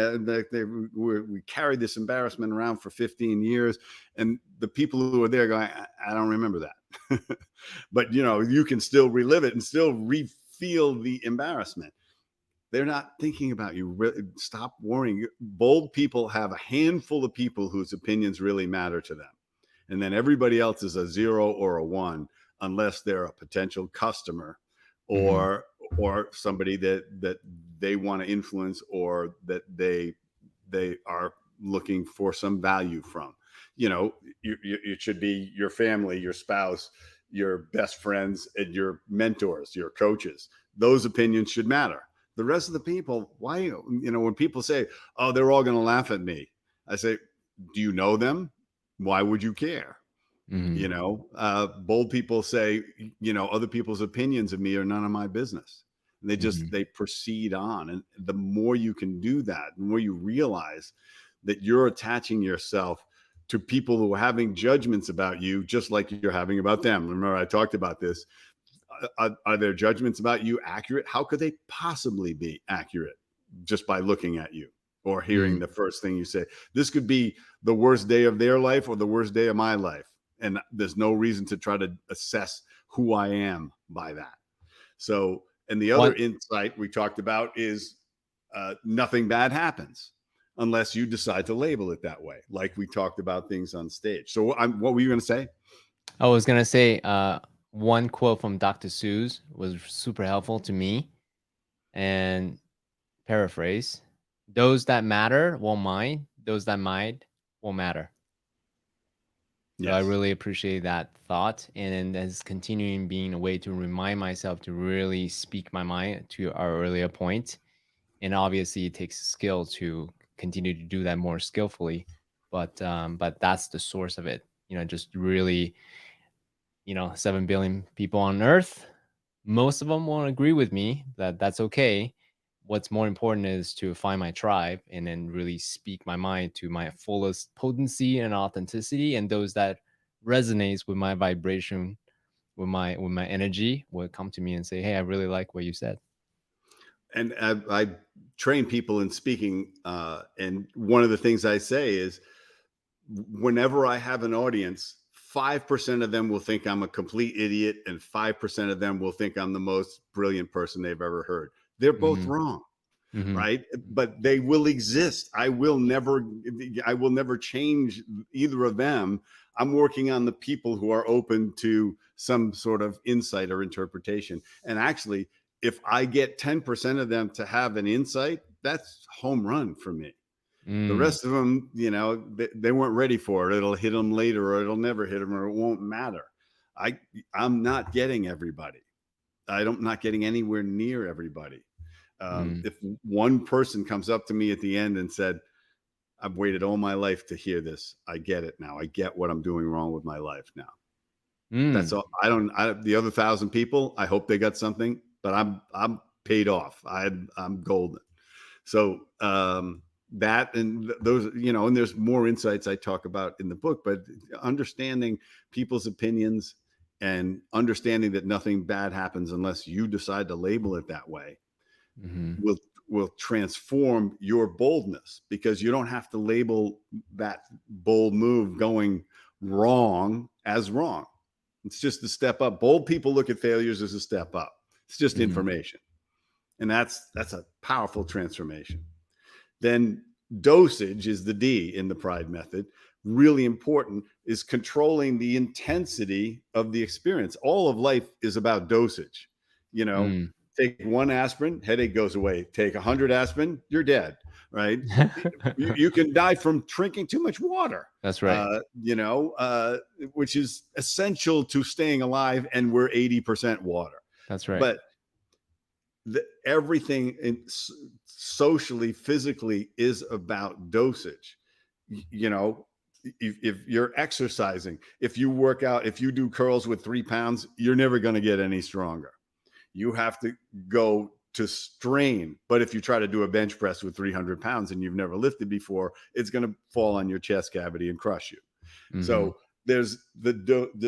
we carried this embarrassment around for 15 years, and the people who are there going, I don't remember that. But you can still relive it and still feel the embarrassment. They're not thinking about you. Stop worrying. Bold people have a handful of people whose opinions really matter to them, and then everybody else is a 0 or a 1 unless they're a potential customer, Hmm. or somebody that they want to influence, or that they are looking for some value from. It should be your family, your spouse, your best friends, and your mentors, your coaches. Those opinions should matter. The rest of the people, why? When people say, oh, they're all going to laugh at me, I say, do you know them? Why would you care? Hmm. Bold people say, other people's opinions of me are none of my business. And Hmm. they proceed on. And the more you can do that, the more you realize that you're attaching yourself to people who are having judgments about you, just like you're having about them. Remember, I talked about this. Are their judgments about you accurate? How could they possibly be accurate just by looking at you or hearing Hmm. the first thing you say? This could be the worst day of their life or the worst day of my life. And there's no reason to try to assess who I am by that. So, and the other One. insight we talked about is nothing bad happens unless you decide to label it that way, like we talked about things on stage. So, what were you going to say? I was gonna say one quote from Dr. Seuss was super helpful to me, and paraphrase: "Those that matter won't mind; those that mind won't matter." So I Yes. really appreciate that thought, and then as continuing being a way to remind myself to really speak my mind to our earlier point. And obviously, it takes skill to continue to do that more skillfully, but that's the source of it. Just really, 7 billion people on Earth. Most of them won't agree with me. That's okay. What's more important is to find my tribe and then really speak my mind to my fullest potency and authenticity. And those that resonates with my vibration, with my energy, will come to me and say, "Hey, I really like what you said." And train people in speaking, and one of the things I say is, whenever I have an audience, 5% of them will think I'm a complete idiot, and 5% of them will think I'm the most brilliant person they've ever heard. They're both Mm-hmm. wrong, Mm-hmm. right? But they will exist. I will never change either of them. I'm working on the people who are open to some sort of insight or interpretation. And actually, if I get 10% of them to have an insight, that's home run for me. The Mm, rest of them, they weren't ready for it. It'll hit them later, or it'll never hit them, or it won't matter. I'm not getting everybody. I'm not getting anywhere near everybody. mm, If one person comes up to me at the end and said, "I've waited all my life to hear this. I get it now. I get what I'm doing wrong with my life now." That's mm, all. The other 1,000 people, I hope they got something, but I'm paid off. I'm golden. So that and those, and there's more insights I talk about in the book, but understanding people's opinions and understanding that nothing bad happens unless you decide to label it that way mm-hmm. will transform your boldness, because you don't have to label that bold move going wrong as wrong. It's just a step up. Bold people look at failures as a step up. It's just Mm-hmm. information. And that's a powerful transformation. Then dosage is the D in the pride method. Really important is controlling the intensity of the experience. All of life is about dosage. You know, Mm. take one aspirin, headache goes away. Take 100 aspirin, you're dead, right? You can die from drinking too much water, That's right. which is essential to staying alive. And we're 80% water. That's right. But everything socially, physically is about dosage. You know, if you're exercising, if you work out, if you do curls with 3 pounds, you're never going to get any stronger. You have to go to strain. But if you try to do a bench press with 300 pounds and you've never lifted before, it's going to fall on your chest cavity and crush you. Mm-hmm. So there's the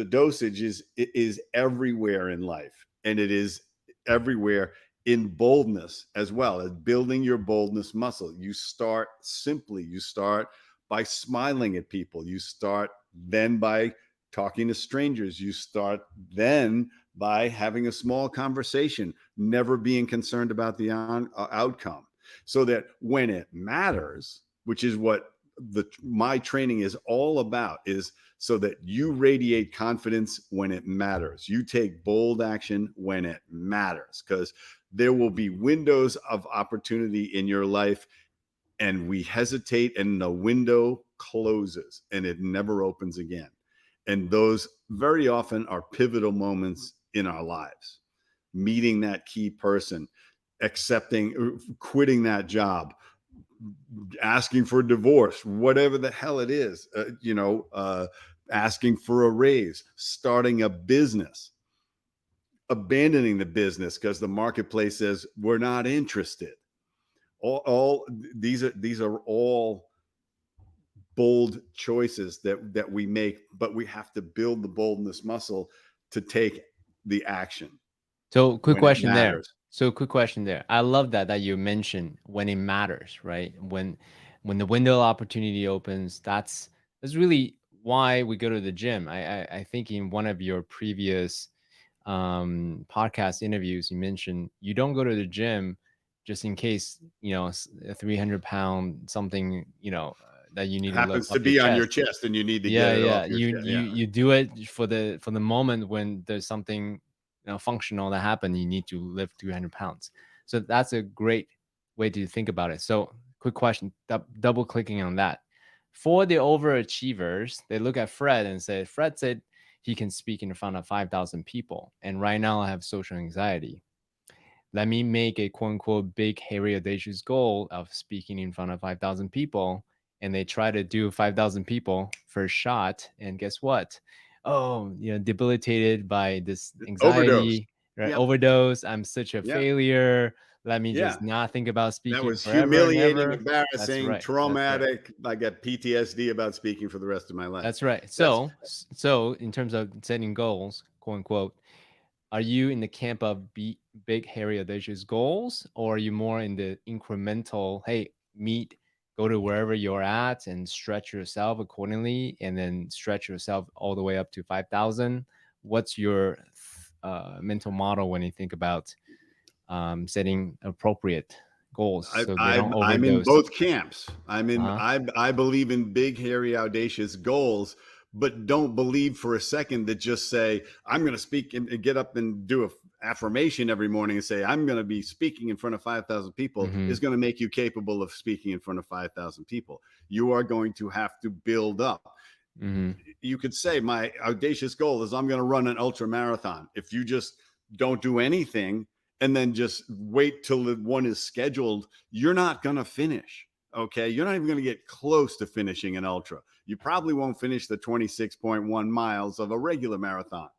dosage is everywhere in life, and it is everywhere in boldness as well, as building your boldness muscle. You start simply. You start by smiling at people. You start then by talking to strangers. You start then by having a small conversation, never being concerned about the outcome, so that when it matters, which is what my training is all about, is so that you radiate confidence when it matters. You take bold action when it matters, because there will be windows of opportunity in your life, and we hesitate, and the window closes and it never opens again. And those very often are pivotal moments in our lives. Meeting that key person, accepting, quitting that job, asking for a divorce, whatever the hell it is, asking for a raise, starting a business, abandoning the business because the marketplace says we're not interested. All these are all bold choices that we make, but we have to build the boldness muscle to take the action So quick when it question there. matters. So quick question there. I love that you mentioned when it matters, right? When the window of opportunity opens, that's really why we go to the gym. I think in one of your previous podcast interviews, you mentioned you don't go to the gym just in case, a 300-pound something, that you need to lift Happens to off your be on your chest. chest and you need to get Yeah, it off yeah. your You chest. you Yeah. you do it for the moment when there's something functional that happened. You need to lift 300 pounds. So that's a great way to think about it. So quick question, double clicking on that. For the overachievers, they look at Fred and say, Fred said he can speak in front of 5,000 people, and right now I have social anxiety. Let me make a quote unquote big, hairy, audacious goal of speaking in front of 5,000 people. And they try to do 5,000 people first shot. And guess what? Oh, debilitated by this Overdose. anxiety, right? Yep. Overdose. I'm such a Yeah. failure. Let me Yeah. just not think about That speaking was forever and humiliating, ever. That's embarrassing, right. That's right. traumatic. I got PTSD about speaking for the rest of my life. That's right. That's So in terms of setting goals, quote unquote, are you in the camp of big, hairy, audacious goals, or are you more in the incremental, hey, meet, go to wherever you're at and stretch yourself accordingly, and then stretch yourself all the way up to 5,000? What's your mental model when you think about setting appropriate goals so they don't I'm in overdose? both camps. Uh-huh. I believe in big, hairy, audacious goals, but don't believe for a second that just say I'm going to speak and get up and do a affirmation every morning and say I'm going to be speaking in front of 5,000 people Mm-hmm. is going to make you capable of speaking in front of 5,000 people. You are going to have to build up. Mm-hmm. You could say my audacious goal is I'm going to run an ultra marathon. If you just don't do anything and then just wait till the one is scheduled, you're not going to finish. Okay. You're not even going to get close to finishing an ultra. You probably won't finish the 26.1 miles of a regular marathon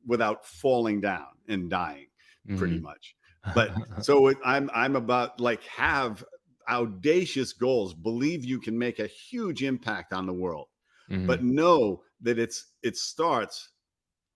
without falling down and dying, pretty Mm-hmm. much. But so I'm about like have audacious goals, believe you can make a huge impact on the world, Mm-hmm. but know that it starts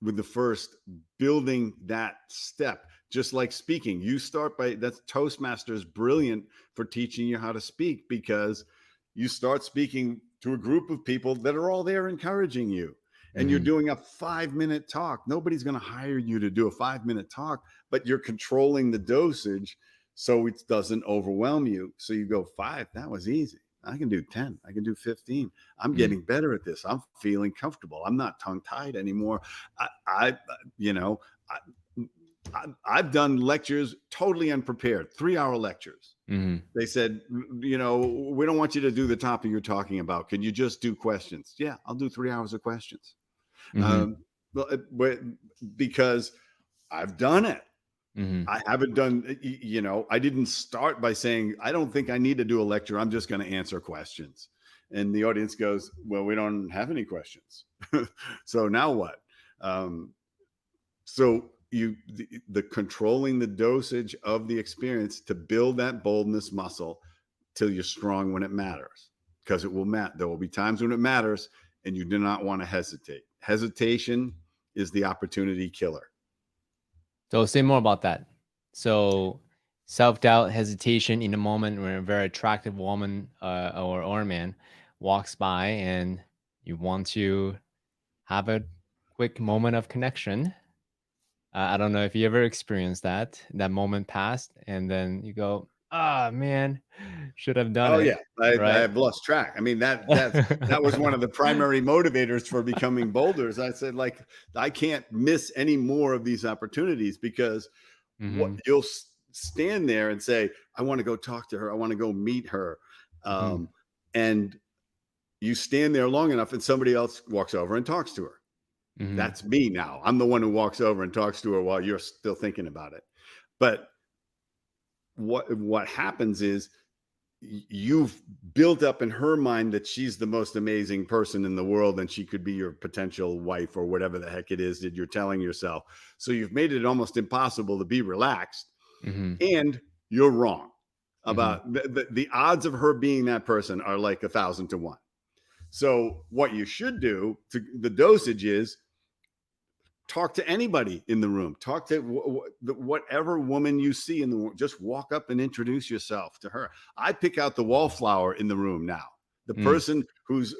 with the first building that step. Just like speaking, you start by that's Toastmasters brilliant for teaching you how to speak, because you start speaking to a group of people that are all there encouraging you, and you're Mm-hmm. doing a 5-minute talk. Nobody's going to hire you to do a 5-minute talk, but you're controlling the dosage so it doesn't overwhelm you. So you go 5, that was easy. I can do 10, I can do 15. I'm Mm-hmm. getting better at this. I'm feeling comfortable. I'm not tongue tied anymore. I you know, I've done lectures totally unprepared, 3-hour lectures. Mm-hmm. They said, we don't want you to do the topic you're talking about. Can you just do questions? Yeah, I'll do 3 hours of questions. Mm-hmm. Um, but because I've done it. Mm-hmm. I haven't done, I didn't start by saying, I don't think I need to do a lecture. I'm just going to answer questions. And the audience goes, well, we don't have any questions. So now what? Um, so the controlling the dosage of the experience to build that boldness muscle till you're strong when it matters, because it will matter. There will be times when it matters and you do not want to hesitate. Hesitation is the opportunity killer. So say more about that. So self-doubt, hesitation in a moment when a very attractive woman or a man walks by and you want to have a quick moment of connection. I don't know if you ever experienced that. That moment passed, and then you go, "Ah, man, should have done Oh it." yeah, Right? I've lost track. I mean that was one of the primary motivators for becoming boulders. I said like I can't miss any more of these opportunities, because what Mhm, you'll stand there and say, I want to go talk to her, I want to go meet her, mhm, and you stand there long enough, and somebody else walks over and talks to her. mhm, That's me now. I'm the one who walks over and talks to her while you're still thinking about it. But what happens is you've built up in her mind that she's the most amazing person in the world and she could be your potential wife or whatever the heck it is that you're telling yourself. So you've made it almost impossible to be relaxed, mhm, and you're wrong mhm, about the odds of her being that person are like 1,000 to 1. So what you should do to the dosage is talk to anybody in the room, talk to whatever woman you see in the room, just walk up and introduce yourself to her. I pick out the wallflower in the room now, the mm, person who's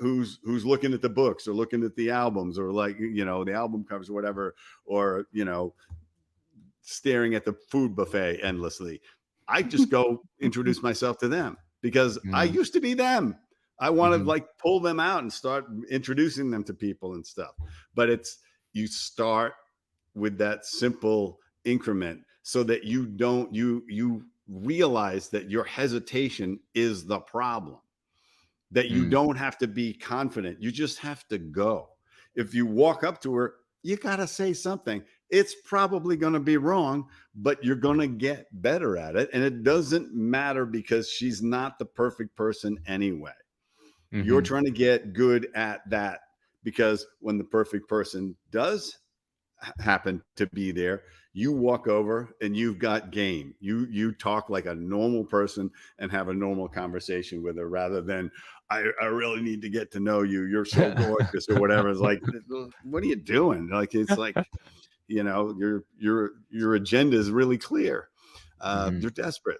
looking at the books or looking at the albums, or like the album covers or whatever, or staring at the food buffet endlessly. I just go introduce myself to them, because I mhm, used to be them. I want to mhm, like pull them out and start introducing them to people and stuff. But you start with that simple increment so that you realize that your hesitation is the problem, that you mm, don't have to be confident. You just have to go. If you walk up to her, you got to say something. It's probably going to be wrong, but you're going to get better at it. And it doesn't matter, because she's not the perfect person anyway. You're mhm. trying to get good at that, because when the perfect person does happen to be there, you walk over and you've got game. You talk like a normal person and have a normal conversation with her, rather than I really need to get to know you. You're so gorgeous or whatever. It's like, what are you doing? Like it's like You know, your agenda is really clear. Mhm. You're desperate.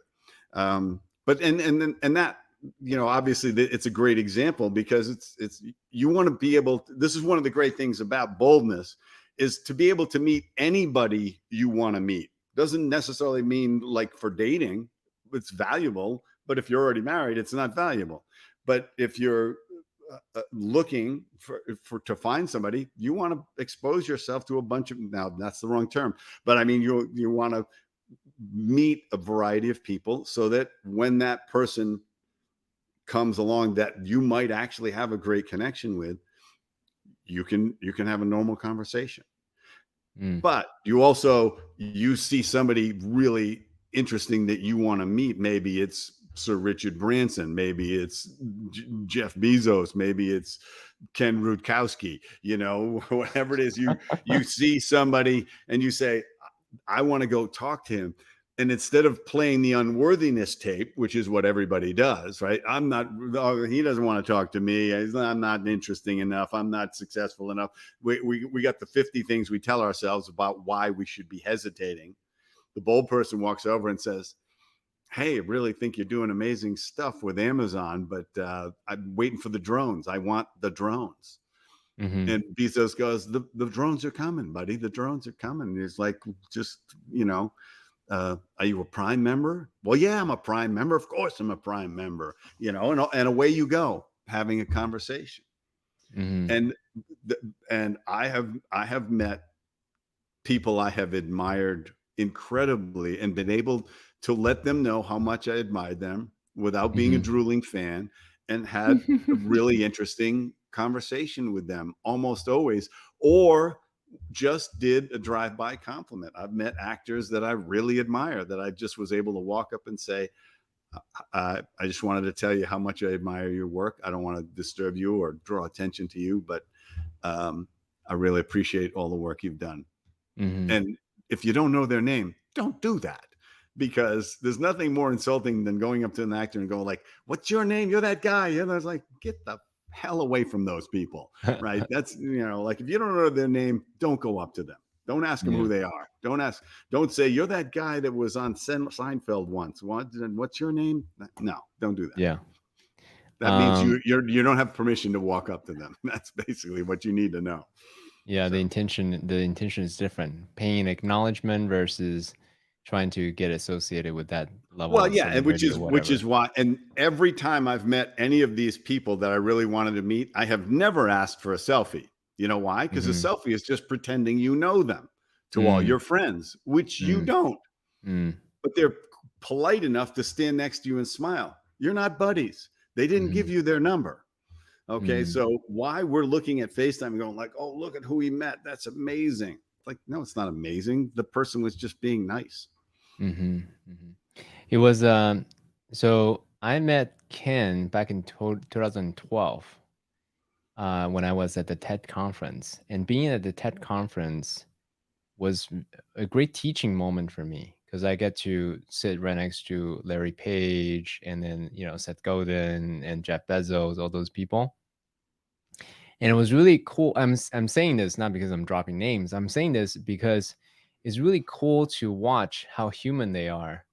But and that, you know, obviously it's a great example because it's you want to be able to, this is one of the great things about boldness, is to be able to meet anybody you want to meet. Doesn't necessarily mean like for dating, it's valuable, but if you're already married, it's not valuable. But if you're looking for to find somebody, you want to expose yourself to a bunch of, now that's the wrong term, but I mean you want to meet a variety of people so that when that person comes along that you might actually have a great connection with, you can have a normal conversation. Mm. But you also, you see somebody really interesting that you want to meet. Maybe it's Sir Richard Branson, maybe it's Jeff Bezos, maybe it's Ken Rutkowski, you know, whatever it is, you see somebody and you say, I want to go talk to him. And instead of playing the unworthiness tape, which is what everybody does, right? I'm not, oh, he doesn't want to talk to me. I'm not interesting enough. I'm not successful enough. We got the 50 things we tell ourselves about why we should be hesitating. The bold person walks over and says, hey, I really think you're doing amazing stuff with Amazon, but I'm waiting for the drones. I want the drones. Mhm. And Bezos goes, the drones are coming, buddy. The drones are coming. And he's like, just, you know, are you a Prime member? Well, yeah, I'm a Prime member. Of course, I'm a Prime member. You know, and away you go, having a conversation. Mhm. And and I have met people I have admired incredibly and been able to let them know how much I admired them without being a Mhm. drooling fan, and had a really interesting conversation with them almost always, or just did a drive-by compliment. I've met actors that I really admire that I just was able to walk up and say, I just wanted to tell you how much I admire your work. I don't want to disturb you or draw attention to you, but I really appreciate all the work you've done. Mhm. And if you don't know their name, don't do that, because there's nothing more insulting than going up to an actor and going like, "What's your name? You're that guy." And I was like, "Get the hell away from those people." Right? That's, you know, like if you don't know their name, don't go up to them. Don't ask them Yeah. who they are. Don't say you're that guy that was on Seinfeld once. What's your name? No, don't do that. Yeah. That means Um, you don't have permission to walk up to them. That's basically what you need to know. yeah, So. the intention is different. Paying acknowledgement versus trying to get associated with that level Well, of yeah, and which celebrity or is which whatever. is why, and every time I've met any of these people that I really wanted to meet, I have never asked for a selfie. You know why? Because a Mhm. selfie is just pretending you know them to all Mm. your friends, which you Mm. don't. Mm. But they're polite enough to stand next to you and smile. You're not buddies. They didn't give Mhm. you their number. Okay, Mm. so why we're looking at FaceTime and going like, "Oh, look at who he met. That's amazing." Like, no, it's not amazing. The person was just being nice. Mhm. Mhm. It was, so I met Ken back in 2012, when I was at the TED conference, and being at the TED conference was a great teaching moment for me because I get to sit right next to Larry Page and then, Seth Godin and Jeff Bezos, all those people. And it was really cool. I'm saying this not because I'm dropping names. I'm saying this because it's really cool to watch how human they are.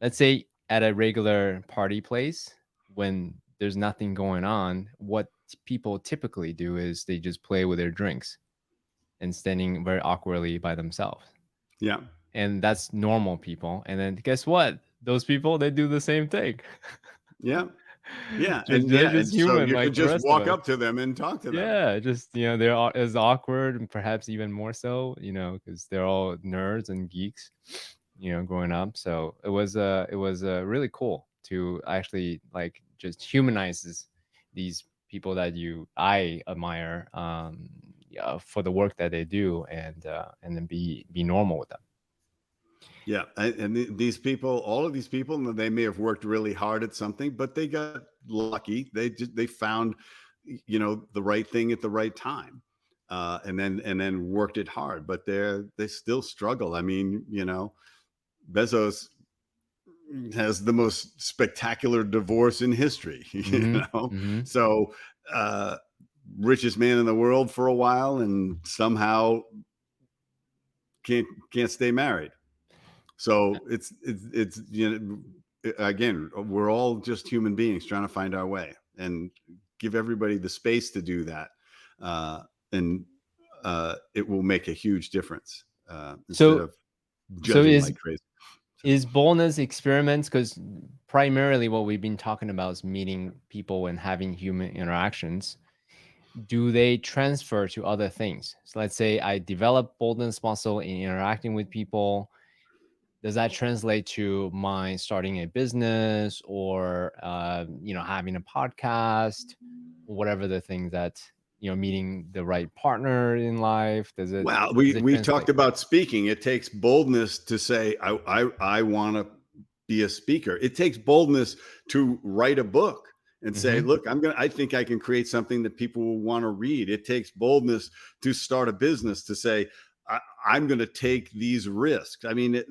Let's say at a regular party place when there's nothing going on, what people typically do is they just play with their drinks and standing very awkwardly by themselves. Yeah. And that's normal people. And then guess what? Those people, they do the same thing. Yeah. Yeah, Just and they're yeah, just and so human you like could the just rest of walk us. up to them and talk to them. Yeah, just they're as awkward and perhaps even more so, because they're all nerds and geeks, growing up. So it was really cool to actually like just humanizes these people that I admire, yeah, for the work that they do, and then be normal with them. Yeah, and these people, all of these people, they may have worked really hard at something, but they got lucky. They found, you know, the right thing at the right time, and then worked it hard. But they still struggle. I mean, you know, Bezos has the most spectacular divorce in history. You Mhm. know, Mhm. so uh, richest man in the world for a while, and somehow can't stay married. So it's again, we're all just human beings trying to find our way, and give everybody the space to do that, and it will make a huge difference, instead So of so judging like crazy. is boldness experiments, because primarily what we've been talking about is meeting people and having human interactions. Do they transfer to other things? So let's say I develop boldness muscle in interacting with people. Does that translate to my starting a business, or having a podcast, whatever the thing that, meeting the right partner in life? Does it Well, does it we translate? talked about speaking. It takes boldness to say I want to be a speaker. It takes boldness to write a book and say, Hmm. look, I think I can create something that people will want to read. It takes boldness to start a business, to say I'm going to take these risks. I mean,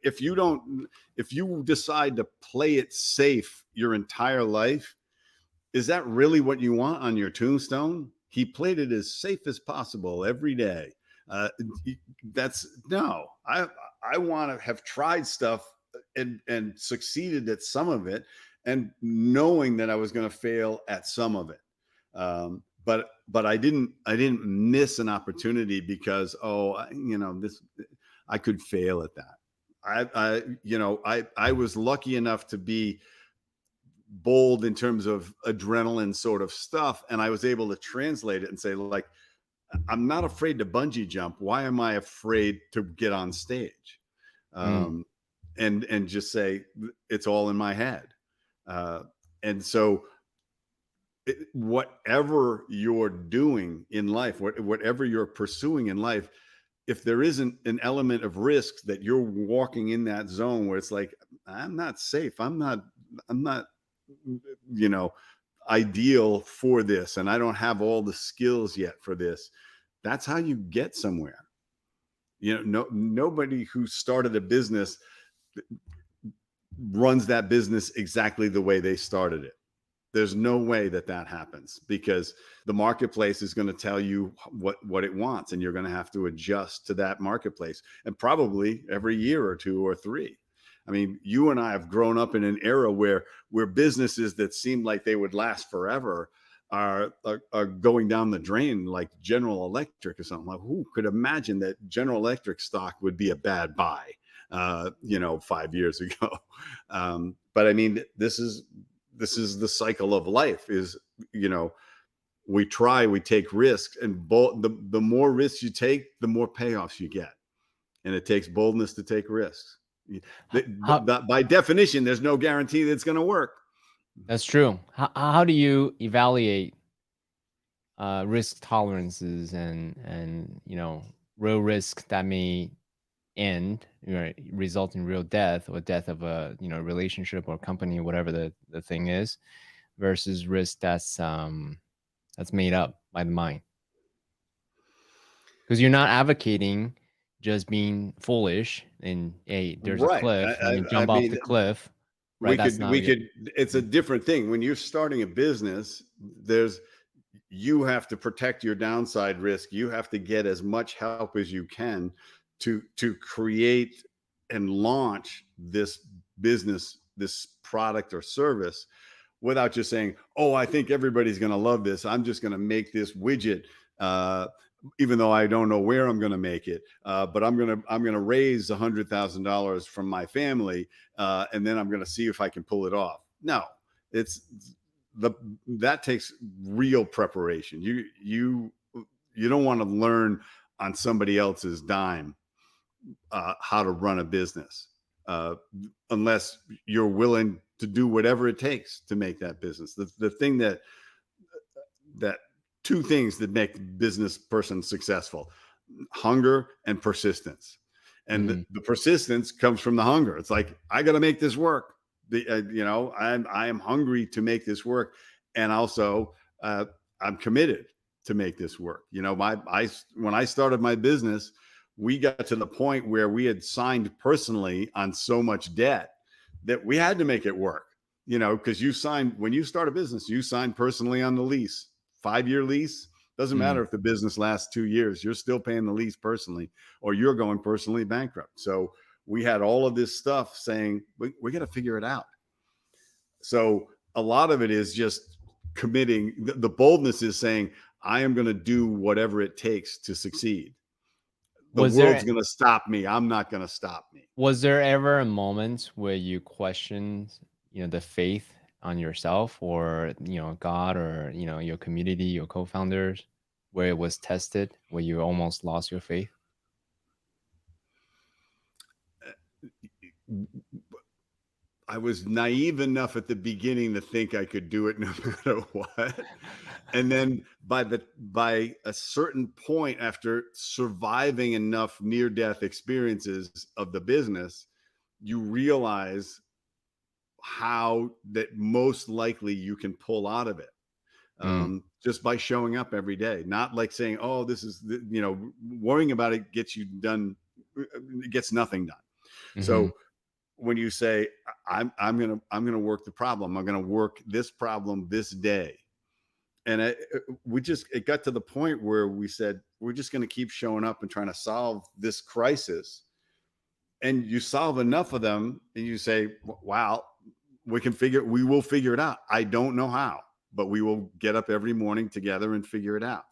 if you don't, if you decide to play it safe your entire life, is that really what you want on your tombstone? He played it as safe as possible every day. Uh, that's no. I want to have tried stuff and succeeded at some of it, and knowing that I was going to fail at some of it. But I didn't miss an opportunity because this I could fail at that. I was lucky enough to be bold in terms of adrenaline sort of stuff, and I was able to translate it and say, like, I'm not afraid to bungee jump. Why am I afraid to get on stage? Mm. um, and just say it's all in my head. uh, and so whatever you're doing in life, whatever you're pursuing in life, if there isn't an element of risk, that you're walking in that zone where it's like, I'm not safe, I'm not you know ideal for this, and I don't have all the skills yet for this. That's how you get somewhere. Nobody who started a business runs that business exactly the way they started it. There's no way that that happens, because the marketplace is going to tell you what it wants, and you're going to have to adjust to that marketplace, and probably every year or two or three. I mean, you and I have grown up in an era where businesses that seemed like they would last forever are going down the drain, like General Electric or something. Like, who could imagine that General Electric stock would be a bad buy 5 years ago? But I mean, this is the cycle of life. Is you know we take risks, and the more risks you take, the more payoffs you get. And it takes boldness to take risks. How By definition, there's no guarantee that it's going to work. That's true. How do you evaluate risk tolerances and real risk that may end, result in real death, or death of a relationship or company, whatever the thing is, versus risk that's made up by the mind? Because you're not advocating just being foolish and, hey, there's a Right. cliff, let me I jump off mean, the cliff, right? we That's could not we good. could it's a different thing when you're starting a business. You have to protect your downside risk. You have to get as much help as you can to create and launch this business, this product or service, without just saying, "Oh, I think everybody's going to love this. I'm just going to make this widget, uh, even though I don't know where I'm going to make it. But I'm gonna raise $100,000 from my family, and then I'm going to see if I can pull it off." No, it's the that takes real preparation. You don't want to learn on somebody else's dime how to run a business, uh, unless you're willing to do whatever it takes to make that business. The thing that two things that make business person successful: hunger and persistence. And Mhm. the persistence comes from the hunger. It's like, I got to make this work. I am hungry to make this work, and also uh, I'm committed to make this work. When I started my business, we got to the point where we had signed personally on so much debt that we had to make it work. Because when you start a business, you sign personally on the lease, 5-year lease. Doesn't Mm. matter if the business lasts 2 years, you're still paying the lease personally, or you're going personally bankrupt. So we had all of this stuff saying, we got to figure it out. So a lot of it is just committing. The boldness is saying, I am going to do whatever it takes to succeed. The Was world's there going to stop me. I'm not going to stop me. was there ever a moment where you questioned, the faith on yourself or, God or, your community, your co-founders, where it was tested, where you almost lost your faith? I was naive enough at the beginning to think I could do it no matter what. And then by a certain point, after surviving enough near death experiences of the business, you realize how that most likely you can pull out of it, Mm, just by showing up every day. Not like saying, oh, this is worrying about it gets you done, it gets nothing done. mhm, So when you say, I'm gonna work the problem, I'm gonna work this problem this day, and it got to the point where we said, we're just going to keep showing up and trying to solve this crisis. And you solve enough of them and you say, wow, we will figure it out. I don't know how, but we will get up every morning together and figure it out.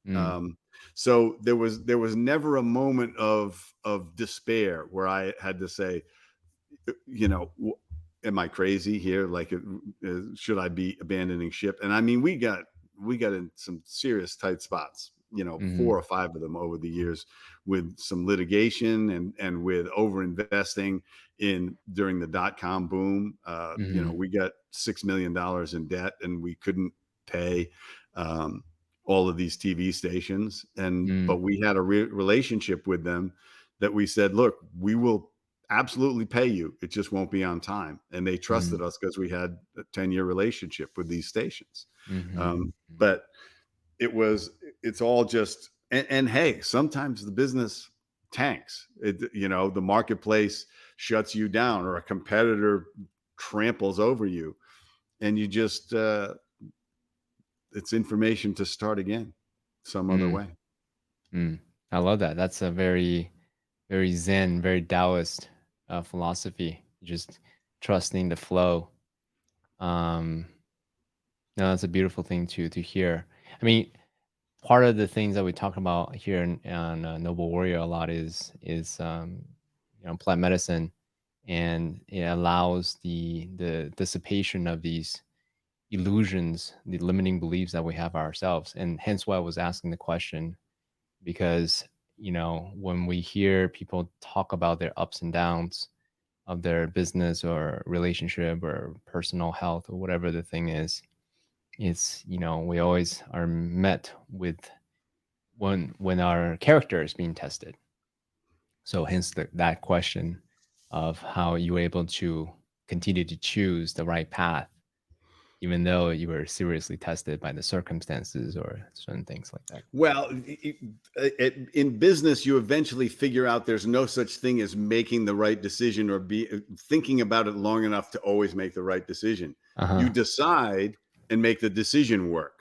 mm, um, so there was never a moment of despair where I had to say, you know, am I crazy here? Like, should I be abandoning ship? And I mean, we got in some serious tight spots, mhm, 4 or 5 of them over the years, with some litigation and with over investing in during the dot-com boom. mhm, We got $6 million in debt, and we couldn't pay um, all of these TV stations. mm, But we had a relationship with them that we said, look, we will absolutely pay you. It just won't be on time. And they mm, trusted us because we had a 10-year relationship with these stations. mhm, But it's all just, and hey, sometimes the business tanks. The marketplace shuts you down, or a competitor tramples over you, and you just, it's information to start again some other mm, way. mm. I love that. That's a very, very Zen, very Taoist philosophy. Just trusting the flow. Um, no, that's a beautiful thing to hear. I mean, part of the things that we talk about here on Noble Warrior a lot is plant medicine, and it allows the dissipation of these illusions, the limiting beliefs that we have ourselves, and hence why I was asking the question, because when we hear people talk about their ups and downs of their business or relationship or personal health or whatever the thing is, it's we always are met with when our character is being tested. So hence that question of how you were able to continue to choose the right path even though you were seriously tested by the circumstances or certain things like that. Well, in business, you eventually figure out there's no such thing as making the right decision, or be thinking about it long enough to always make the right decision. You Uh-huh. decide and make the decision work,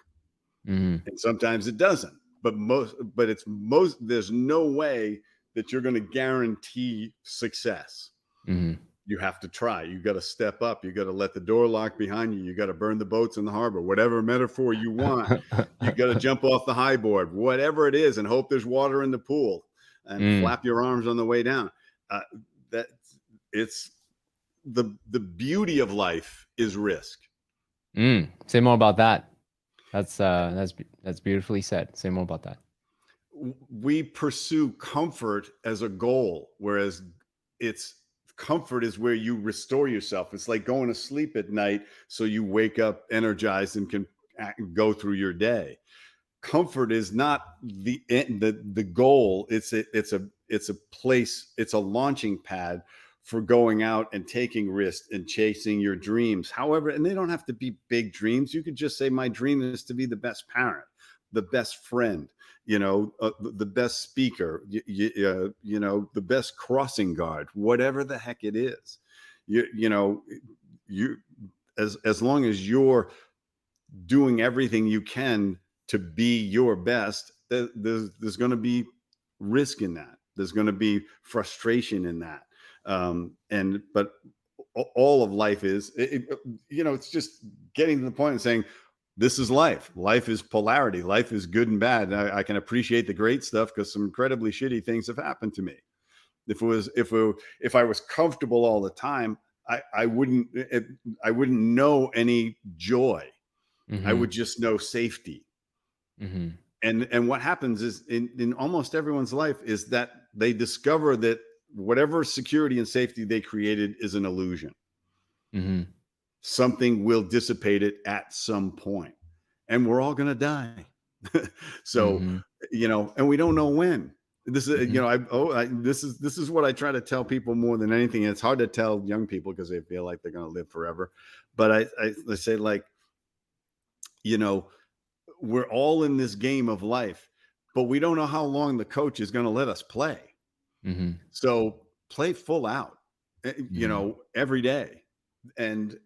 Mhm. and sometimes it doesn't. There's no way that you're going to guarantee success. Mhm. You have to try. You got to step up. You got to let the door lock behind you. You got to burn the boats in the harbor, whatever metaphor you want. You got to jump off the high board, whatever it is, and hope there's water in the pool, and Mm. flap your arms on the way down. That it's the beauty of life is risk. Mm. Say more about that. That's beautifully said. Say more about that. We pursue comfort as a goal, whereas it's comfort is where you restore yourself. It's like going to sleep at night so you wake up energized and can go through your day. Comfort is not the goal. It's a place. It's a launching pad for going out and taking risks and chasing your dreams. However, and they don't have to be big dreams. You could just say, my dream is to be the best parent, the best friend, the best speaker, the best crossing guard, whatever the heck it is. You as long as you're doing everything you can to be your best, there's going to be risk in that. There's going to be frustration in that. And but all of life is, it's just getting to the point and saying, this is life. Life is polarity. Life is good and bad. And I can appreciate the great stuff because some incredibly shitty things have happened to me. If I was comfortable all the time, I wouldn't I wouldn't know any joy. I Mm-hmm. would just know safety. Mm-hmm. And what happens is in almost everyone's life is that they discover that whatever security and safety they created is an illusion. Mm-hmm. Something will dissipate it at some point, and we're all going to die. So, Mm-hmm. and we don't know when. This is, Mm-hmm. this is what I try to tell people more than anything. And it's hard to tell young people because they feel like they're going to live forever. But I say, like, you know, we're all in this game of life, but we don't know how long the coach is going to let us play. Mm-hmm. So play full out, Mm-hmm. every day, and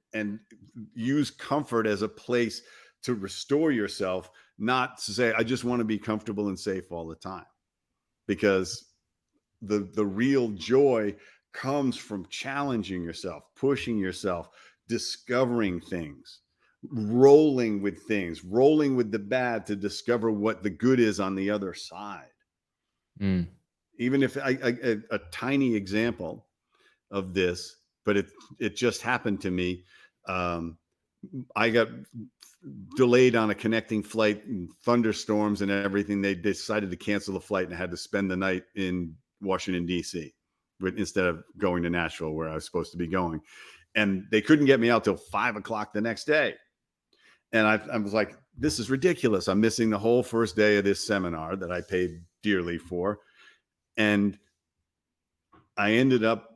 use comfort as a place to restore yourself, not to say, I just want to be comfortable and safe all the time, because the real joy comes from challenging yourself, pushing yourself, discovering things, rolling with the bad to discover what the good is on the other side. Mm. Even if a tiny example of this, but it just happened to me. Um, I got delayed on a connecting flight, and thunderstorms and everything. They decided to cancel the flight, and I had to spend the night in Washington, D.C., but instead of going to Nashville, where I was supposed to be going. And they couldn't get me out till 5 o'clock the next day. And I was like, this is ridiculous. I'm missing the whole first day of this seminar that I paid dearly for. And I ended up,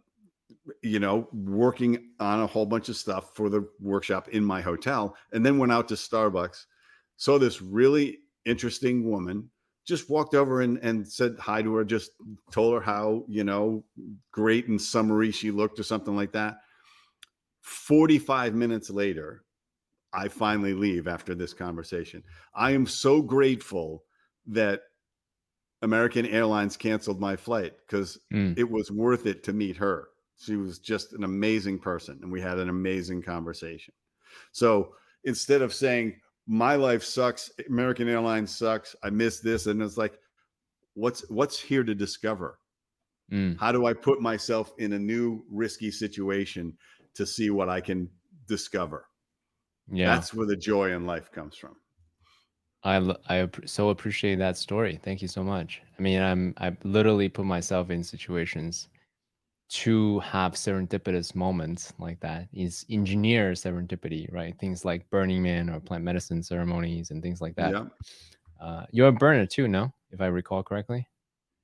working on a whole bunch of stuff for the workshop in my hotel, and then went out to Starbucks. Saw this really interesting woman, just walked over and said hi to her, just told her how, great and summery she looked or something like that. 45 minutes later, I finally leave after this conversation. I am so grateful that American Airlines canceled my flight, because Mm. it was worth it to meet her. She was just an amazing person, and we had an amazing conversation. So instead of saying, my life sucks, American Airlines sucks, I miss this, and it's like, what's here to discover? Mm. How do I put myself in a new risky situation to see what I can discover? Yeah. That's where the joy in life comes from. So appreciate that story. Thank you so much. I mean, I literally put myself in situations to have serendipitous moments like that. Is engineer serendipity, right? Things like Burning Man or plant medicine ceremonies and things like that. Yeah. You're a burner too, no? If I recall correctly.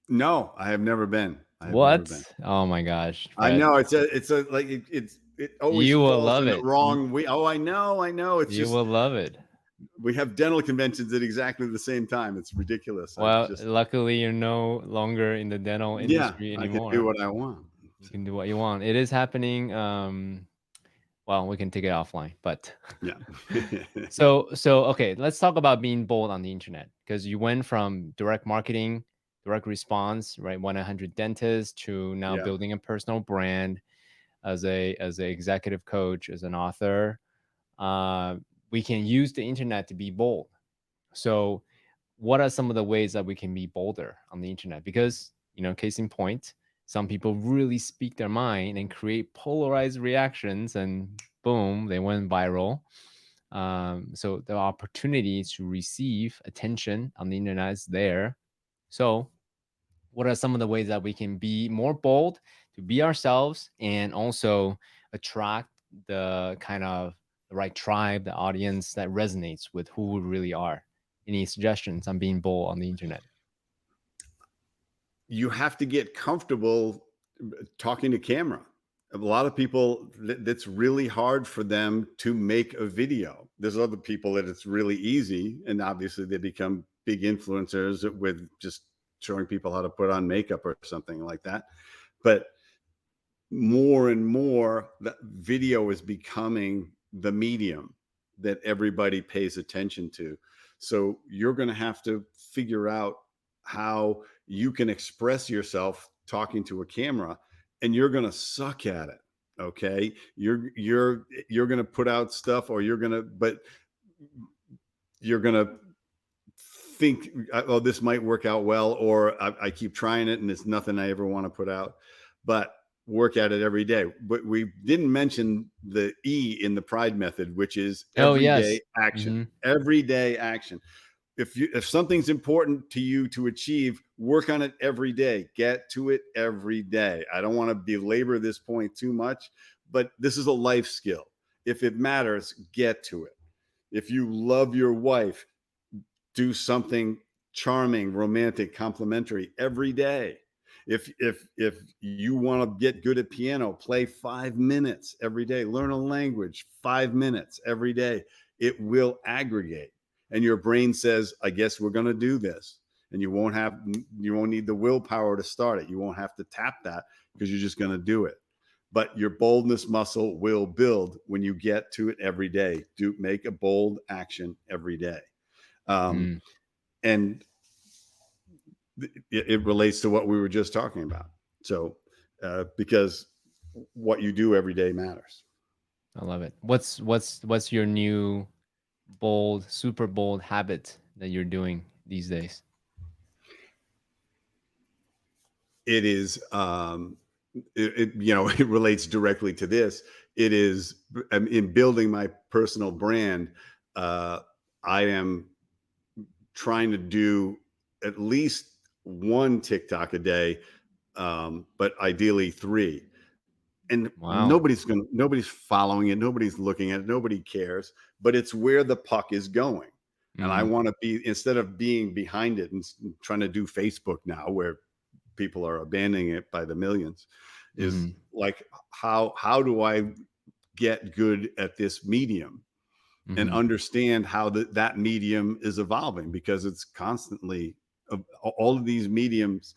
No, I have never been. I have never What? been. Oh my gosh, I Fred. know it's a like it always You will falls love in the it. wrong way. Oh, I know. It's You just, will love it. we have dental conventions at exactly the same time. It's ridiculous. I Well, just, luckily you're no longer in the dental yeah, industry I can do anymore. what I want. You can do what you want. It is happening. Well, we can take it offline, but Yeah. so okay, let's talk about being bold on the internet, because you went from direct marketing, direct response, right, 1-800 dentist, to now Yeah. building a personal brand as a executive coach, as an author. Uh, we can use the internet to be bold. So, what are some of the ways that we can be bolder on the internet? Because, case in point, some people really speak their mind and create polarized reactions, and boom, they went viral. So the opportunity to receive attention on the internet is there. So, what are some of the ways that we can be more bold to be ourselves and also attract the kind of the right tribe, the audience that resonates with who we really are? Any suggestions on being bold on the internet? You have to get comfortable talking to camera. A lot of people, that's really hard for them to make a video. There's other people that it's really easy, and obviously they become big influencers with just showing people how to put on makeup or something like that. But more and more, the video is becoming the medium that everybody pays attention to. So you're going to have to figure out how you can express yourself talking to a camera, and you're going to suck at it. Okay. You're going to put out stuff, or but you're going to think, oh, this might work out well, or I keep trying it and it's nothing I ever want to put out. But work at it every day. But we didn't mention the E in the Pride method, which is Oh, everyday yes. action. Hmm. Everyday action. If something's important to you to achieve, work on it every day. Get to it every day. I don't want to belabor this point too much, but this is a life skill. If it matters, get to it. If you love your wife, do something charming, romantic, complimentary every day. If you want to get good at piano, play 5 minutes every day. Learn a language, 5 minutes every day. It will aggregate, and your brain says, "I guess we're going to do this." And you won't need the willpower to start it. You won't have to tap that, because you're just going to do it. But your boldness muscle will build when you get to it every day. Make a bold action every day. Um, Mm, and it relates to what we were just talking about. So, because what you do every day matters. I love it. What's your new bold, super bold habit that you're doing these days? It is, it relates directly to this. It is in building my personal brand. Uh, I am trying to do at least one TikTok a day, but ideally three. And Wow. nobody's following it, nobody's looking at it, nobody cares, but it's where the puck is going. And I Mm, want to be, instead of being behind it and trying to do Facebook now, where people are abandoning it by the millions, is mm, like, how do I get good at this medium and mm, understand how that medium is evolving, because it's constantly, all of these mediums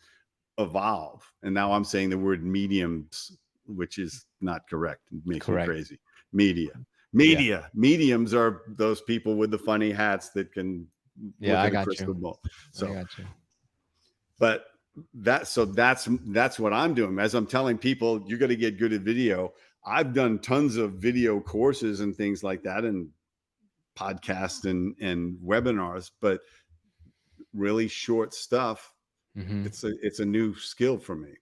evolve. And now I'm saying the word mediums, which is not correct. It makes me correct. crazy. Media. Yeah. Mediums are those people with the funny hats that can Yeah, look I at a got you. crystal ball. I So, got you. but that's what I'm doing. As I'm telling people, you got to get good at video. I've done tons of video courses and things like that, and podcasts and webinars, but really short stuff. Hmm. It's a new skill for me.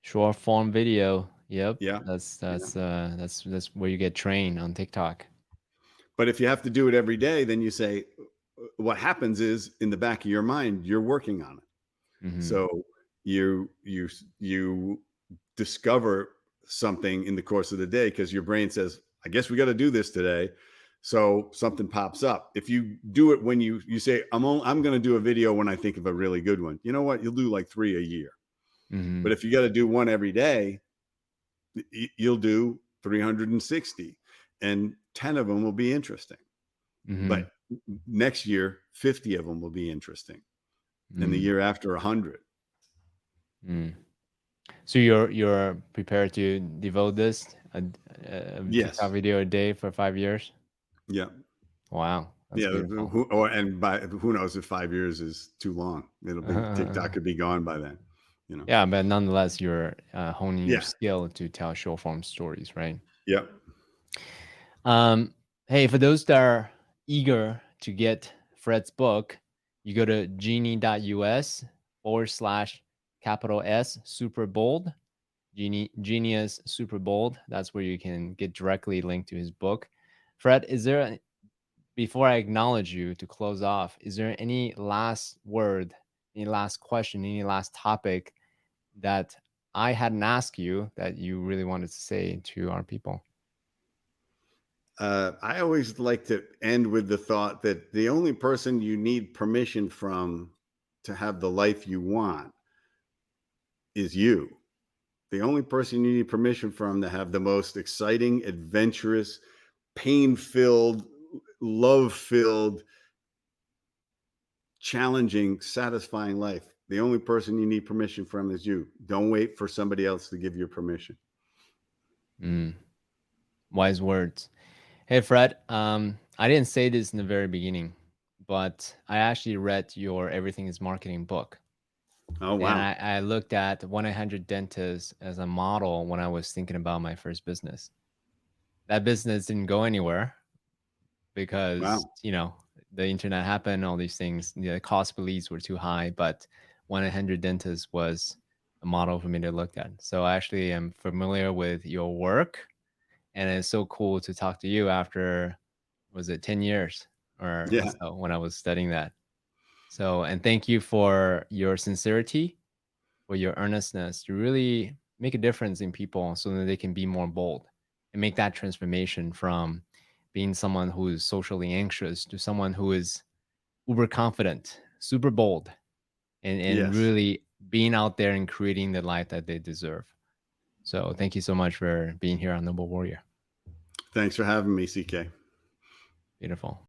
Short form video. Yep. Yeah. Yeah. That's where you get trained on TikTok. But if you have to do it every day, then you say, what happens is, in the back of your mind, you're working on it. Hmm. So you discover something in the course of the day, because your brain says, I guess we got to do this today. So something pops up. If you do it when you say, I'm going to do a video when I think of a really good one, you know what? You'll do like 3 a year. Hmm. But if you got to do one every day, you'll do 360, and 10 of them will be interesting. Hmm. But next year, 50 of them will be interesting, and the Mm, year after, 100. mm. So you're prepared to devote this a TikTok Yes. video a day for 5 years? Yeah. Wow, that's Yeah. beautiful. And by who knows if 5 years is too long? It'll be, TikTok could be gone by then. You know. Yeah, but nonetheless, you're honing your Yeah. skill to tell short form stories, right? Yep. Um, hey, for those that are eager to get Fred's book, you go to genie.us/capital S super bold. Genius super bold. That's where you can get directly linked to his book. Fred, before I acknowledge you to close off, is there any last word, any last question, any last topic that I hadn't asked you that you really wanted to say to our people? I always like to end with the thought that the only person you need permission from to have the life you want is you. The only person you need permission from to have the most exciting, adventurous, pain filled, love filled, challenging, satisfying life. The only person you need permission from is you. Don't wait for somebody else to give you permission. Mm, wise words. Hey, Fred, I didn't say this in the very beginning, but I actually read your Everything is Marketing book. Oh, And wow. I looked at 1-800 Dentists as a model when I was thinking about my first business. That business didn't go anywhere because, Wow. the internet happened, all these things, the cost per leads were too high, but 1-800 Dentists was a model for me to look at. So I actually am familiar with your work, and it's so cool to talk to you after, was it 10 years or Yeah. so when I was studying that. So, and thank you for your sincerity, for your earnestness to really make a difference in people so that they can be more bold and make that transformation from being someone who is socially anxious to someone who is uber confident, super bold, and Yes. really being out there and creating the life that they deserve. So thank you so much for being here on Noble Warrior. Thanks for having me, CK. Beautiful.